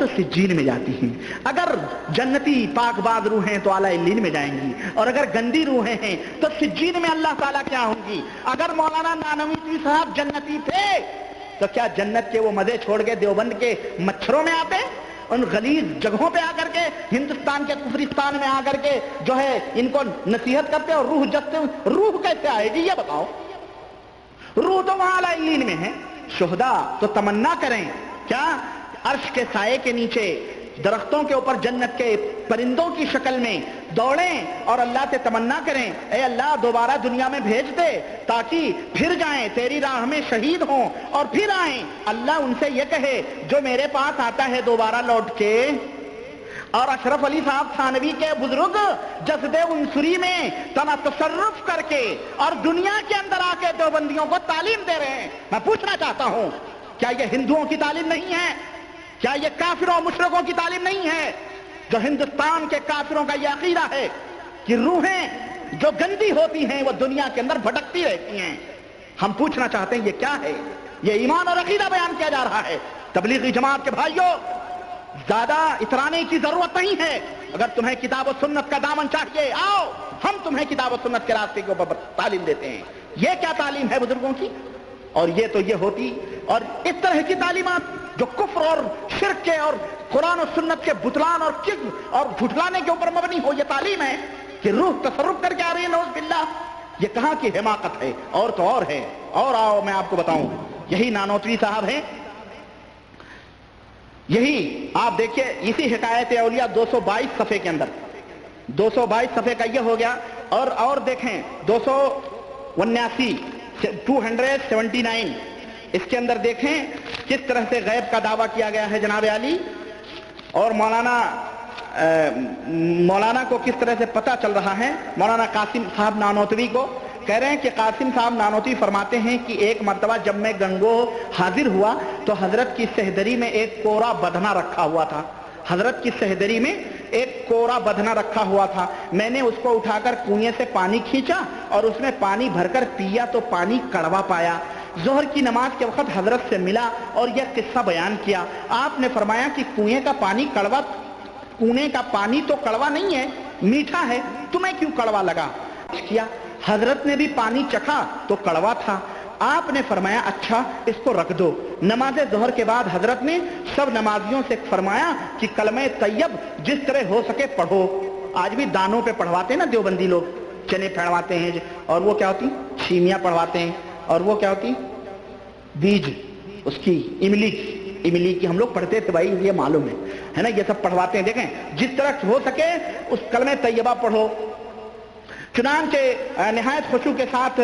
سجین میں جاتی ہیں۔ اگر جنتی پاک باز روحیں تو اعلیٰ علیین میں جائیں گی، اور اگر گندی روحیں ہیں تو سجین میں اللہ تعالیٰ کیا ہوں گی۔ اگر مولانا نانوی صاحب جنتی تھے تو کیا جنت کے وہ مزے چھوڑ کے دیوبند کے مچھروں میں آتے، ان غلیظ جگہوں پہ آ کر کے، ہندوستان کے کفرستان میں آ کر کے جو ہے ان کو نصیحت کرتے اور روح جستے؟ روح کیسے آئے گی یہ بتاؤ؟ روح تو وہاں اعلیٰ علیین میں ہے۔ شہداء تو تمنا کریں کیا عرش کے سائے کے نیچے درختوں کے اوپر جنت کے پرندوں کی شکل میں دوڑیں اور اللہ سے تمنا کریں، اے اللہ دوبارہ دنیا میں بھیج دے تاکہ پھر جائیں تیری راہ میں شہید ہوں اور پھر آئیں۔ اللہ ان سے یہ کہے جو میرے پاس آتا ہے دوبارہ لوٹ کے۔ اور اشرف علی صاحب تھانوی کے بزرگ جسد عنصری میں تصرف کر کے اور دنیا کے اندر آ کے دیوبندیوں کو تعلیم دے رہے ہیں۔ میں پوچھنا چاہتا ہوں کیا یہ ہندوؤں کی تعلیم نہیں ہے؟ کیا یہ کافروں اور مشرکوں کی تعلیم نہیں ہے؟ جو ہندوستان کے کافروں کا یہ عقیدہ ہے کہ روحیں جو گندی ہوتی ہیں وہ دنیا کے اندر بھٹکتی رہتی ہیں۔ ہم پوچھنا چاہتے ہیں یہ کیا ہے؟ یہ ایمان اور عقیدہ بیان کیا جا رہا ہے۔ تبلیغی جماعت کے بھائیوں، زیادہ اترانے کی ضرورت نہیں ہے۔ اگر تمہیں کتاب و سنت کا دامن چاہیے آؤ، ہم تمہیں کتاب و سنت کے راستے کے اوپر تعلیم دیتے ہیں۔ یہ کیا تعلیم ہے بزرگوں کی؟ اور یہ تو یہ ہوتی، اور اس طرح کی تعلیمات جو کفر اور شرک کے اور قرآن و سنت کے بطلان اور کذب اور جھٹلانے کے اوپر مبنی ہو، یہ تعلیم ہے کہ روح تصرف کر کے آ رہی ہے، نعوذ باللہ۔ یہ کہاں کی حماقت ہے؟ اور تو اور ہے، اور آؤ میں آپ کو بتاؤں، یہی نانوتوی صاحب ہیں، یہی آپ دیکھیے اسی حکایت اولیاء 222 صفحے کے اندر، 222 صفحے کا یہ ہو گیا، اور دیکھیں 279 اس کے اندر دیکھیں کس طرح سے غیب کا دعویٰ کیا گیا ہے جناب علی، اور مولانا کو کس طرح سے پتہ چل رہا ہے۔ مولانا قاسم صاحب نانوتوی کو کہہ رہے ہیں کہ قاسم صاحب نانوتوی فرماتے ہیں کہ ایک مرتبہ جب میں گنگو حاضر ہوا تو حضرت کی سہدری میں ایک کورا بدھنا رکھا ہوا تھا، حضرت کی سہدری میں ایک کورا بدھنا رکھا ہوا تھا۔ میں نے اس کو اٹھا کر کنویں سے پانی کھینچا اور اس میں پانی بھر کر پیا تو پانی کڑوا پایا۔ ظہر کی نماز کے وقت حضرت سے ملا اور یہ قصہ بیان کیا۔ آپ نے فرمایا کہ کنویں کا پانی تو کڑوا نہیں ہے، میٹھا ہے، تمہیں کیوں کڑوا لگا؟ کیا حضرت نے بھی پانی چکھا تو کڑوا تھا۔ آپ نے فرمایا اچھا اس کو رکھ دو۔ نماز ظہر کے بعد حضرت نے سب نمازیوں سے فرمایا کہ کلمہ طیب جس طرح ہو سکے پڑھو۔ آج بھی دانوں پہ پڑھواتے ہیں نا دیوبندی لوگ، چنے پھڑواتے ہیں، اور وہ کیا ہوتی چھیمیاں پڑھواتے ہیں، اور وہ کیا ہوتی بیج اس کی املی کی ہم لوگ پڑھتے تھے بھائی، یہ معلوم ہے نا، یہ سب پڑھواتے ہیں۔ دیکھیں جس طرح ہو سکے اس کلمہ طیبہ پڑھو۔ چنانچہ نہایت خشوع کے ساتھ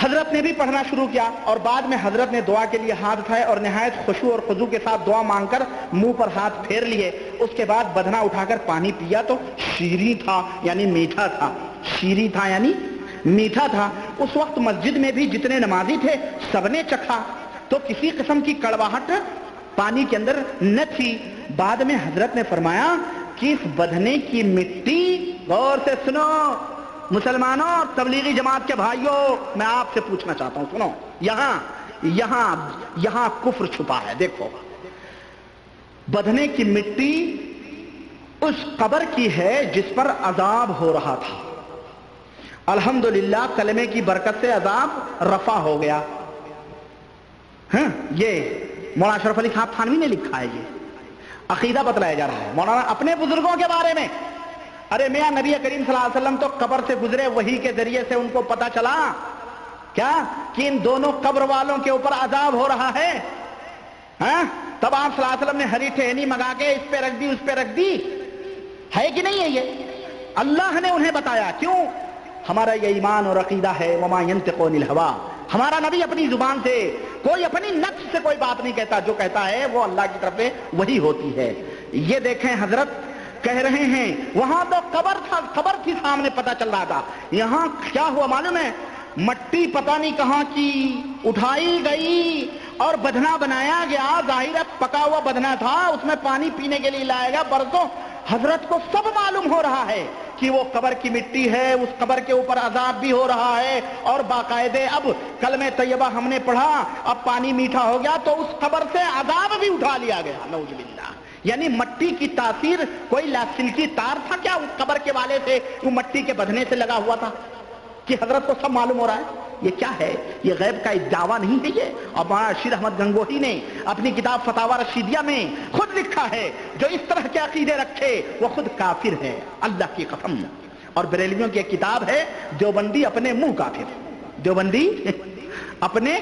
حضرت نے بھی پڑھنا شروع کیا اور بعد میں حضرت نے دعا کے لیے ہاتھ اٹھائے اور نہایت خشوع اور خضوع کے ساتھ دعا مانگ کر منہ پر ہاتھ پھیر لیے. اس کے بعد بدنہ اٹھا کر پانی پیا تو شیریں تھا یعنی میٹھا تھا. شیریں تھا یعنی میٹھا تھا. اس وقت مسجد میں بھی جتنے نمازی تھے سب نے چکھا تو کسی قسم کی کڑواہٹ پانی کے اندر نہ تھی. بعد میں حضرت نے فرمایا کہ اس بدنے کی مٹی، غور سے سنو مسلمانوں اور تبلیغی جماعت کے بھائیوں، میں آپ سے پوچھنا چاہتا ہوں، سنو، یہاں کفر چھپا ہے. دیکھو، بدنے کی مٹی اس قبر کی ہے جس پر عذاب ہو رہا تھا. الحمدللہ کلمے کی برکت سے عذاب رفع ہو گیا. یہ مولانا اشرف علی صاحب تھانوی نے لکھا ہے. یہ عقیدہ بتلایا جا رہا ہے مولانا اپنے بزرگوں کے بارے میں. ارے میاں نبی کریم صلی اللہ علیہ وسلم تو قبر سے گزرے، وحی کے ذریعے سے ان کو پتا چلا کیا کہ ان دونوں قبر والوں کے اوپر عذاب ہو رہا ہے. تب آپ صلی اللہ علیہ وسلم نے ہری ٹہنی منگا کے اس پہ رکھ دی، اس پہ رکھ دی. ہے کہ نہیں ہے؟ یہ اللہ نے انہیں بتایا. کیوں؟ ہمارا یہ ایمان اور عقیدہ ہے. وما ينطق عن الهوى. ہمارا نبی اپنی زبان سے کوئی اپنی نفس سے کوئی بات نہیں کہتا، جو کہتا ہے وہ اللہ کی طرف سے وہی ہوتی ہے. یہ دیکھیں حضرت کہہ رہے ہیں وہاں تو قبر تھی سامنے، پتہ چل رہا تھا. یہاں کیا ہوا معلوم ہے؟ مٹی پتہ نہیں کہاں کی اٹھائی گئی اور بدنا بنایا گیا. ظاہر ہے پکا ہوا بدنا تھا، اس میں پانی پینے کے لیے لایا گیا برسوں. حضرت کو سب معلوم ہو رہا ہے کہ وہ قبر کی مٹی ہے، اس قبر کے اوپر عذاب بھی ہو رہا ہے اور باقاعدے اب کلمہ طیبہ ہم نے پڑھا، اب پانی میٹھا ہو گیا تو اس قبر سے عذاب بھی اٹھا لیا گیا. نعوذ باللہ. یعنی مٹی کی تاثیر کوئی لاسلکی تار تھا کیا اس قبر کے والے سے، وہ مٹی کے بدنے سے لگا ہوا تھا کہ حضرت کو سب معلوم ہو رہا ہے؟ یہ کیا ہے؟ یہ غیب کا دعویٰ نہیں ہے یہ. اور مولانا رشید احمد گنگوہی نے اپنی کتاب فتاوی رشیدیہ میں خود لکھا ہے جو اس طرح کے عقیدے رکھے وہ خود کافر ہے، اللہ کی قسم. اور بریلویوں کی ایک کتاب ہے دیوبندی اپنے منہ کافر. دیوبندی اپنے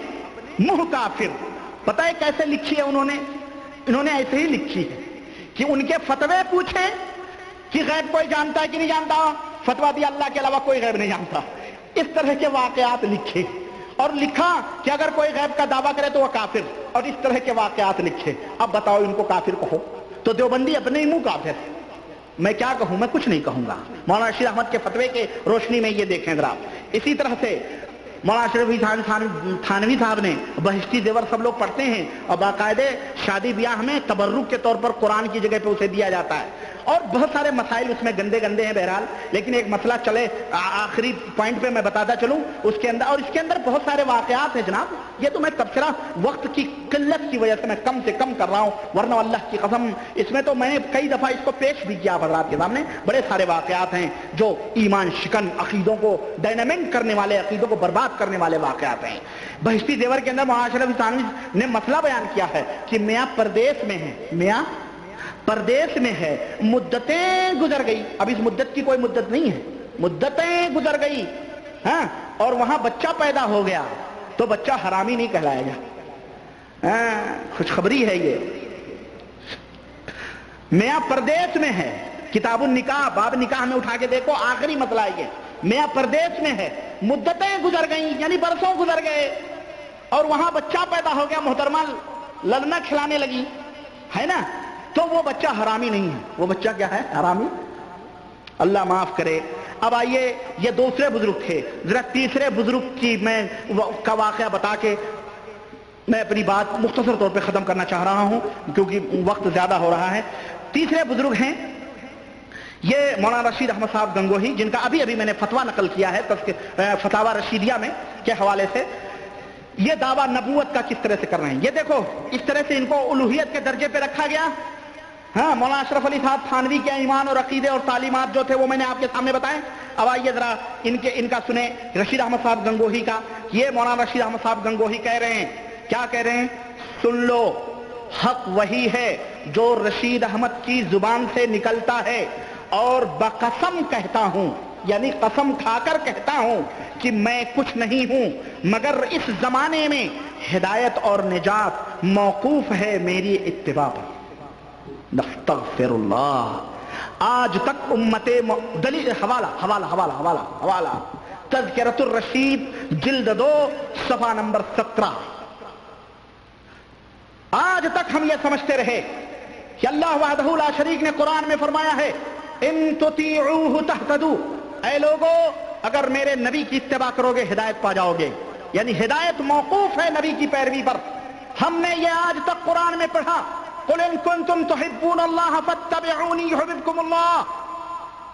منہ کافر. پتہ ہے کیسے لکھی ہے انہوں نے ایسے ہی لکھی ہے کہ ان کے فتوے پوچھے کہ غیب کوئی جانتا ہے کہ نہیں جانتا، فتویٰ دیا اللہ کے علاوہ کوئی غیب نہیں جانتا. اس طرح کے واقعات لکھے اور لکھا کہ اگر کوئی غیب کا دعویٰ کرے تو وہ کافر، اور اس طرح کے واقعات لکھے. اب بتاؤ ان کو کافر کہو تو دیوبندی اپنے ہی منہ کافر. میں کیا کہوں؟ میں کچھ نہیں کہوں گا. مولانا رشید احمد کے فتوے کے روشنی میں یہ دیکھیں ذرا. اسی طرح سے مولانا اشرف تھانوی صاحب نے بہشتی زیور سب لوگ پڑھتے ہیں اور باقاعدے شادی بیاہ میں تبرک کے طور پر قرآن کی جگہ پہ اسے دیا جاتا ہے. اور بہت سارے مسائل اس میں گندے ہیں بہرحال. لیکن ایک مسئلہ چلے آخری پوائنٹ پہ میں بتاتا چلوں اس کے اندر، اور اس کے اندر بہت سارے واقعات ہیں جناب. یہ تو میں تبصرہ وقت کی قلت کی وجہ سے میں کم سے کم کر رہا ہوں، ورنہ اللہ کی قسم اس میں تو میں نے کئی دفعہ اس کو پیش بھی کیا حضرات کے سامنے. بڑے سارے واقعات ہیں جو ایمان شکن عقیدوں کو ڈائنامنٹ کرنے والے، عقیدوں کو برباد کرنے والے واقعات ہیں. بہشتی زیور کے اندر مولانا اشرف تھانوی نے مسئلہ بیان کیا ہے کہ میاں پردیس میں ہے، میاں پردیس میں ہے، مدتیں گزر گئی. اب اس مدت کی کوئی مدت نہیں ہے، مدتیں گزر گئی اور وہاں بچہ پیدا ہو گیا تو بچہ حرامی نہیں کہلائے گا. خوشخبری ہے یہ. میاں پردیس میں ہے. کتاب النکاح باب نکاح میں اٹھا کے دیکھو، آخری مسئلہ یہ. میاں پردیس میں ہے، مدتیں گزر گئیں یعنی برسوں گزر گئے اور وہاں بچہ پیدا ہو گیا. محترمہ لڑنا کھلانے لگی ہے نا، تو وہ بچہ حرامی نہیں ہے. وہ بچہ کیا ہے؟ حرامی. اللہ معاف کرے. اب آئیے یہ دوسرے بزرگ تھے. ذرا تیسرے بزرگ کی میں کا واقعہ بتا کے میں اپنی بات مختصر طور پہ ختم کرنا چاہ رہا ہوں کیونکہ وقت زیادہ ہو رہا ہے. تیسرے بزرگ ہیں یہ مولانا رشید احمد صاحب گنگوہی، جن کا ابھی میں نے فتویٰ نقل کیا ہے فتاوی رشیدیہ میں کے حوالے سے. یہ دعویٰ نبوت کا کس طرح سے کر رہے ہیں. یہ دیکھو اس طرح سے ان کو الوہیت کے درجے پہ رکھا گیا. مولانا اشرف علی صاحب تھانوی کے ایمان اور عقیدے اور تعلیمات جو تھے وہ میں نے آپ کے سامنے بتائے. اب آئیے ذرا ان کا سنیں رشید احمد صاحب گنگوہی کا. یہ مولانا رشید احمد صاحب گنگوہی کہہ رہے ہیں، کیا کہہ رہے ہیں؟ سن لو، حق وہی ہے جو رشید احمد کی زبان سے نکلتا ہے اور بقسم کہتا ہوں، یعنی قسم کھا کر کہتا ہوں کہ میں کچھ نہیں ہوں مگر اس زمانے میں ہدایت اور نجات موقوف ہے میری اتباع پر. نستغفر اللہ. آج تک امت دلیل حوالہ تذکرۃ الرشید جلد 2 صفحہ نمبر 17. آج تک ہم یہ سمجھتے رہے کہ اللہ وحدہ لا شریک نے قرآن میں فرمایا ہے ان تطیعوہ تہتدوا، اے لوگو اگر میرے نبی کی اتباع کرو گے ہدایت پا جاؤ گے. یعنی ہدایت موقوف ہے نبی کی پیروی پر. ہم نے یہ آج تک قرآن میں پڑھا قل ان کنتم تحبون اللہ فاتبعونی یحببکم اللہ،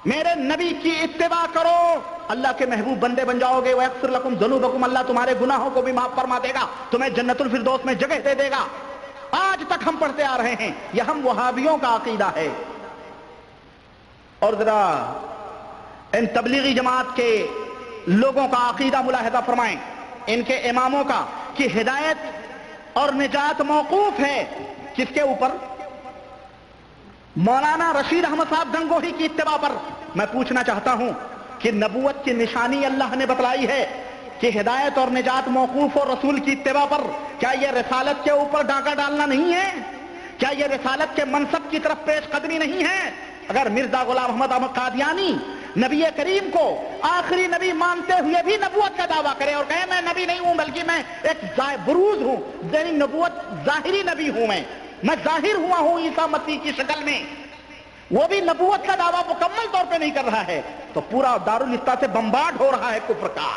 میرے نبی کی اتباع کرو اللہ کے محبوب بندے بن جاؤ گے. ویغفر لکم ذنوبکم، اللہ تمہارے گناہوں کو بھی معاف فرما دے گا، تمہیں جنت الفردوس میں جگہ دے دے گا. آج تک ہم پڑھتے آ رہے ہیں، یہ ہم وہابیوں کا عقیدہ ہے. اور ذرا ان تبلیغی جماعت کے لوگوں کا عقیدہ ملاحظہ فرمائیں، ان کے اماموں کا، کہ ہدایت اور نجات موقوف ہے کس کے اوپر؟ مولانا رشید احمد صاحب گنگوہی کی اتباع پر. میں پوچھنا چاہتا ہوں کہ نبوت کی نشانی اللہ نے بتلائی ہے کہ ہدایت اور نجات موقوف اور رسول کی اتباع پر. کیا یہ رسالت کے اوپر ڈاکہ ڈالنا نہیں ہے؟ کیا یہ رسالت کے منصب کی طرف پیش قدمی نہیں ہے؟ اگر مرزا غلام احمد قادیانی نبی کریم کو آخری نبی مانتے ہوئے بھی نبوت کا دعویٰ کرے اور کہے میں نبی نہیں ہوں بلکہ میں ایک بروز ہوں، یعنی نبوت ظاہری نبی ہوں، میں ظاہر ہوا ہوں عیسیٰ مسیح کی شکل میں، وہ بھی نبوت کا دعویٰ مکمل طور پہ نہیں کر رہا ہے، تو پورا دارالفتہ سے بمبارڈ ہو رہا ہے کفر کا.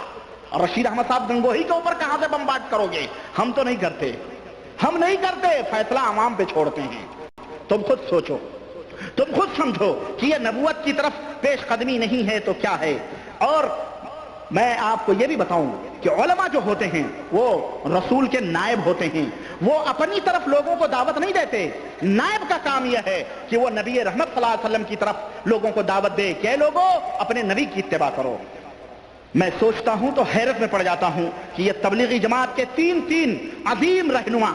اور رشید احمد صاحب گنگوہی کے اوپر کہاں سے بمبارڈ کرو گے؟ ہم تو نہیں کرتے، ہم نہیں کرتے، فیصلہ عوام پہ چھوڑتے ہیں. تم خود سوچو، تم خود سمجھو کہ یہ نبوت کی طرف پیش قدمی نہیں ہے تو کیا ہے. اور میں آپ کو یہ بھی بتاؤں کہ علماء جو ہوتے ہیں وہ رسول کے نائب ہوتے ہیں، وہ اپنی طرف لوگوں کو دعوت نہیں دیتے. نائب کا کام یہ ہے کہ وہ نبی رحمت صلی اللہ علیہ وسلم کی طرف لوگوں کو دعوت دے کہ لوگوں اپنے نبی کی اتباع کرو. میں سوچتا ہوں تو حیرت میں پڑ جاتا ہوں کہ یہ تبلیغی جماعت کے تین عظیم رہنما،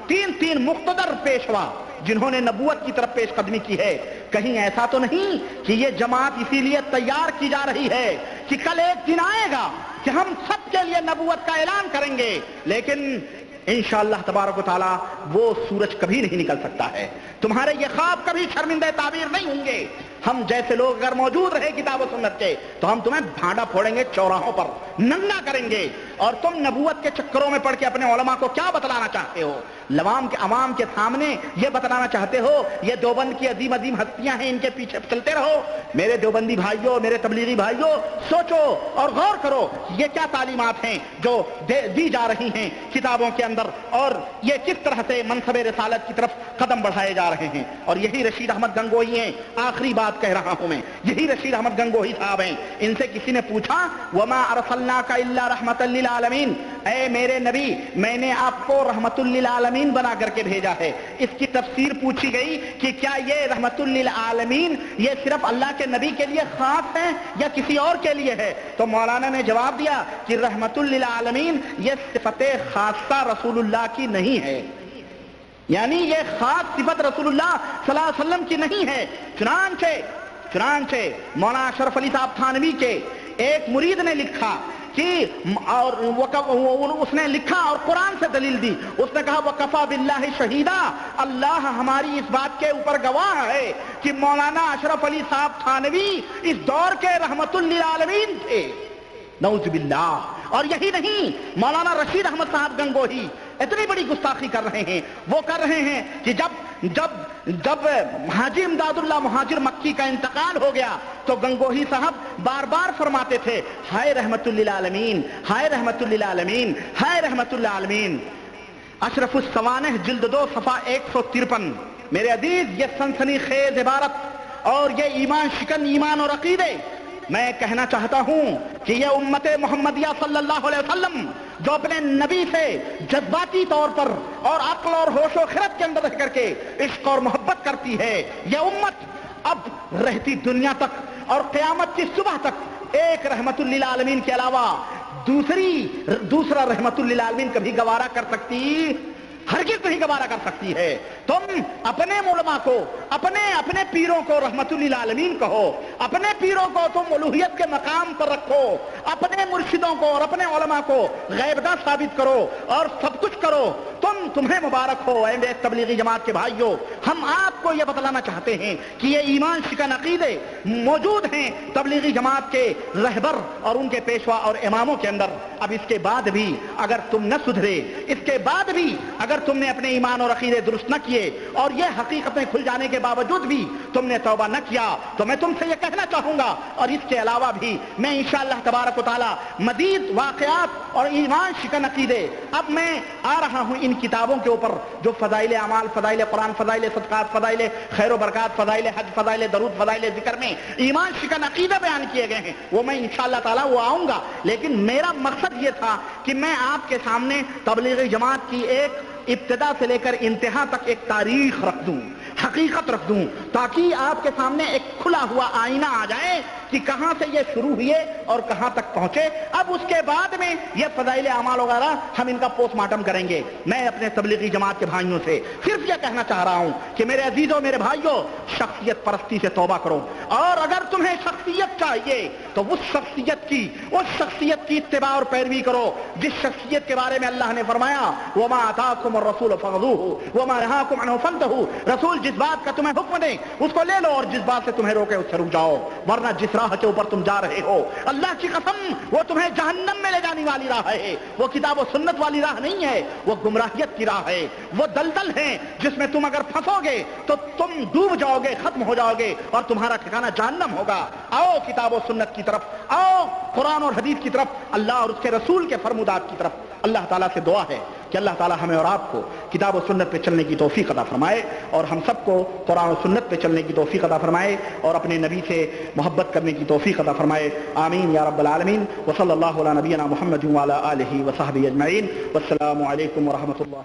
تین مقتدر پیشوا جنہوں نے نبوت کی طرف پیش قدمی کی ہے، کہیں ایسا تو نہیں کہ یہ جماعت اسی لیے تیار کی جا رہی ہے کہ کل ایک دن آئے گا کہ ہم سب کے لیے نبوت کا اعلان کریں گے، لیکن انشاءاللہ تبارک و تعالی وہ سورج کبھی نہیں نکل سکتا ہے، تمہارے یہ خواب کبھی شرمندہ تعبیر نہیں ہوں گے. ہم جیسے لوگ اگر موجود رہے کتاب و سنت کے تو ہم تمہیں بھانڈا پھوڑیں گے، چوراہوں پر ننگا کریں گے، اور تم نبوت کے چکروں میں پڑھ کے اپنے علماء کو کیا بتلانا چاہتے ہو؟ عوام کے سامنے یہ بتلانا چاہتے ہو یہ دیوبند کی عظیم ہستیاں ہیں، ان کے پیچھے چلتے رہو. میرے دیوبندی بھائیوں، میرے تبلیغی بھائیوں، سوچو اور غور کرو یہ کیا تعلیمات ہیں جو دی جا رہی ہیں کتابوں کے اندر، اور یہ کس طرح سے منصب رسالت کی طرف قدم بڑھائے جا رہے ہیں. اور یہی رشید احمد گنگوہی ہیں، آخری بات کہہ رہا ہوں میں، یہی رشید احمد گنگوہی صاحب ہیں. ان سے کسی نے پوچھا وما ارسلناک الا رحمتا للعالمین، اے میرے نبی میں نے آپ کو رحمت للعالمین بنا کر کے بھیجا ہے. اس کی تفسیر پوچھی گئی کہ کیا یہ رحمت للعالمین یہ صرف اللہ کے نبی کے لیے خاص ہے یا کسی اور کے لیے ہے؟ تو مولانا نے جواب دیا کہ رحمت للعالمین یہ صفت خاصہ رسول اللہ کی نہیں ہے، یعنی یہ خاص صفت رسول اللہ صلی اللہ علیہ وسلم کی نہیں ہے. چنانچہ مولانا اشرف علی صاحب تھانوی کے ایک مرید نے لکھا کہ اور اس نے لکھا اور قرآن سے دلیل دی. اس نے کہا وَكَفَى بِاللَّهِ شَهِيدًا، اللہ ہماری اس بات کے اوپر گواہ ہے کہ مولانا اشرف علی صاحب تھانوی اس دور کے رحمت للعالمین تھے. نعوذ باللہ. اور یہی نہیں، مولانا رشید احمد صاحب گنگوہی اتنی بڑی گستاخی کر رہے ہیں، وہ کر رہے ہیں کہ جب حاجی امداد اللہ مہاجر مکی کا انتقال ہو گیا تو گنگوہی صاحب بار بار فرماتے تھے ہائے رحمت للعالمین، ہائے رحمت للعالمین، ہائے رحمت للعالمین. اشرف السوانح جلد 2 صفحہ 153. میرے عزیز یہ سنسنی خیز عبارت اور یہ ایمان شکن ایمان اور عقیدے، میں کہنا چاہتا ہوں کہ یہ امت محمدیہ صلی اللہ علیہ وسلم جو اپنے نبی سے جذباتی طور پر اور عقل اور ہوش و خرد کے اندر رہ کر کے عشق اور محبت کرتی ہے، یہ امت اب رہتی دنیا تک اور قیامت کی صبح تک ایک رحمت للعالمین کے علاوہ دوسرا رحمت للعالمین کبھی گوارا کر سکتی؟ ہرگز نہیں گوارا کر سکتی ہے. تم اپنے علماء کو، اپنے پیروں کو رحمت للعالمین کہو، اپنے پیروں کو تم الوہیت کے مقام پر رکھو، اپنے مرشدوں کو اور اپنے علماء کو غیبدہ ثابت کرو اور سب کچھ کرو. تم تمہیں مبارک ہو اے میرے تبلیغی جماعت کے بھائیوں. ہم آپ کو یہ بتلانا چاہتے ہیں کہ یہ ایمان شکن عقیدے موجود ہیں تبلیغی جماعت کے رہبر اور ان کے پیشوا اور اماموں کے اندر. اب اس کے بعد بھی اگر تم نہ سدھرے، اس کے بعد بھی اگر تم نے اپنے ایمان اور عقیدے درست نہ کیے اور یہ حقیقتیں کھل جانے کے باوجود بھی تم نے توبہ نہ کیا، تو میں تم سے یہ کہنا چاہوں گا اور اس کے علاوہ بھی میں انشاءاللہ تبارک و تعالی مزید واقعات اور ایمان شکن عقیدے اب میں آ رہا ہوں ان کتابوں کے اوپر جو فضائل اعمال، فضائل قرآن، فضائل صدقات، فضائل خیر و برکات، فضائل حج، فضائل درود، فضائل ذکر میں ایمان شکن عقیدہ بیان کیے گئے ہیں، وہ میں انشاءاللہ تعالی وہ آؤں گا. لیکن میرا مقصد یہ تھا کہ میں آپ کے سامنے تبلیغی جماعت کی ایک ابتدا سے لے کر انتہا تک ایک تاریخ رکھ دوں، حقیقت رکھ دوں، تاکہ آپ کے سامنے ایک کھلا ہوا آئینہ آ جائے کہ کہاں سے یہ شروع ہوئے اور کہاں تک پہنچے. اب اس کے بعد میں یہ فضائل اعمال وغیرہ ہم ان کا پوسٹ مارٹم کریں گے. میں اپنے تبلیغی جماعت کے بھائیوں سے صرف یہ کہنا چاہ رہا ہوں کہ میرے عزیزوں، میرے بھائیوں، شخصیت پرستی سے توبہ کرو. اور اگر تمہیں شخصیت چاہیے تو اس شخصیت کی اتباع اور پیروی کرو جس شخصیت کے بارے میں اللہ نے فرمایا وما آتاکم الرسول فخذوہ وما نہاکم عنہ فانتہوا. رسول جس بات کا تمہیں حکم دے اس کو لے لو اور جس بات سے تمہیں روکے اس سے رک جاؤ، ورنہ جس راہ کے اوپر تم جا رہے ہو اللہ کی قسم وہ تمہیں جہنم میں لے جانے والی راہ ہے. وہ کتاب و سنت والی راہ نہیں ہے، وہ گمراہیت کی راہ ہے، وہ دلدل ہے جس میں تم اگر پھنسو گے تو تم ڈوب جاؤ گے، ختم ہو جاؤ گے اور تمہارا ٹھکانہ جہنم ہوگا. آؤ کتاب و سنت کی طرف، آؤ قرآن اور حدیث کی طرف، اللہ اور اس کے رسول کے فرمودات کی طرف. اللہ تعالیٰ سے دعا ہے کہ اللہ تعالیٰ ہمیں اور آپ کو کتاب و سنت پہ چلنے کی توفیق عطا فرمائے اور ہم سب کو قرآن و سنت پہ چلنے کی توفیق عطا فرمائے اور اپنے نبی سے محبت کرنے کی توفیق عطا فرمائے. آمین یا رب العالمین. وصلی اللہ علی نبینا محمد وعلی آلہ وصحبہ اجمعین. والسلام علیکم ورحمۃ اللہ.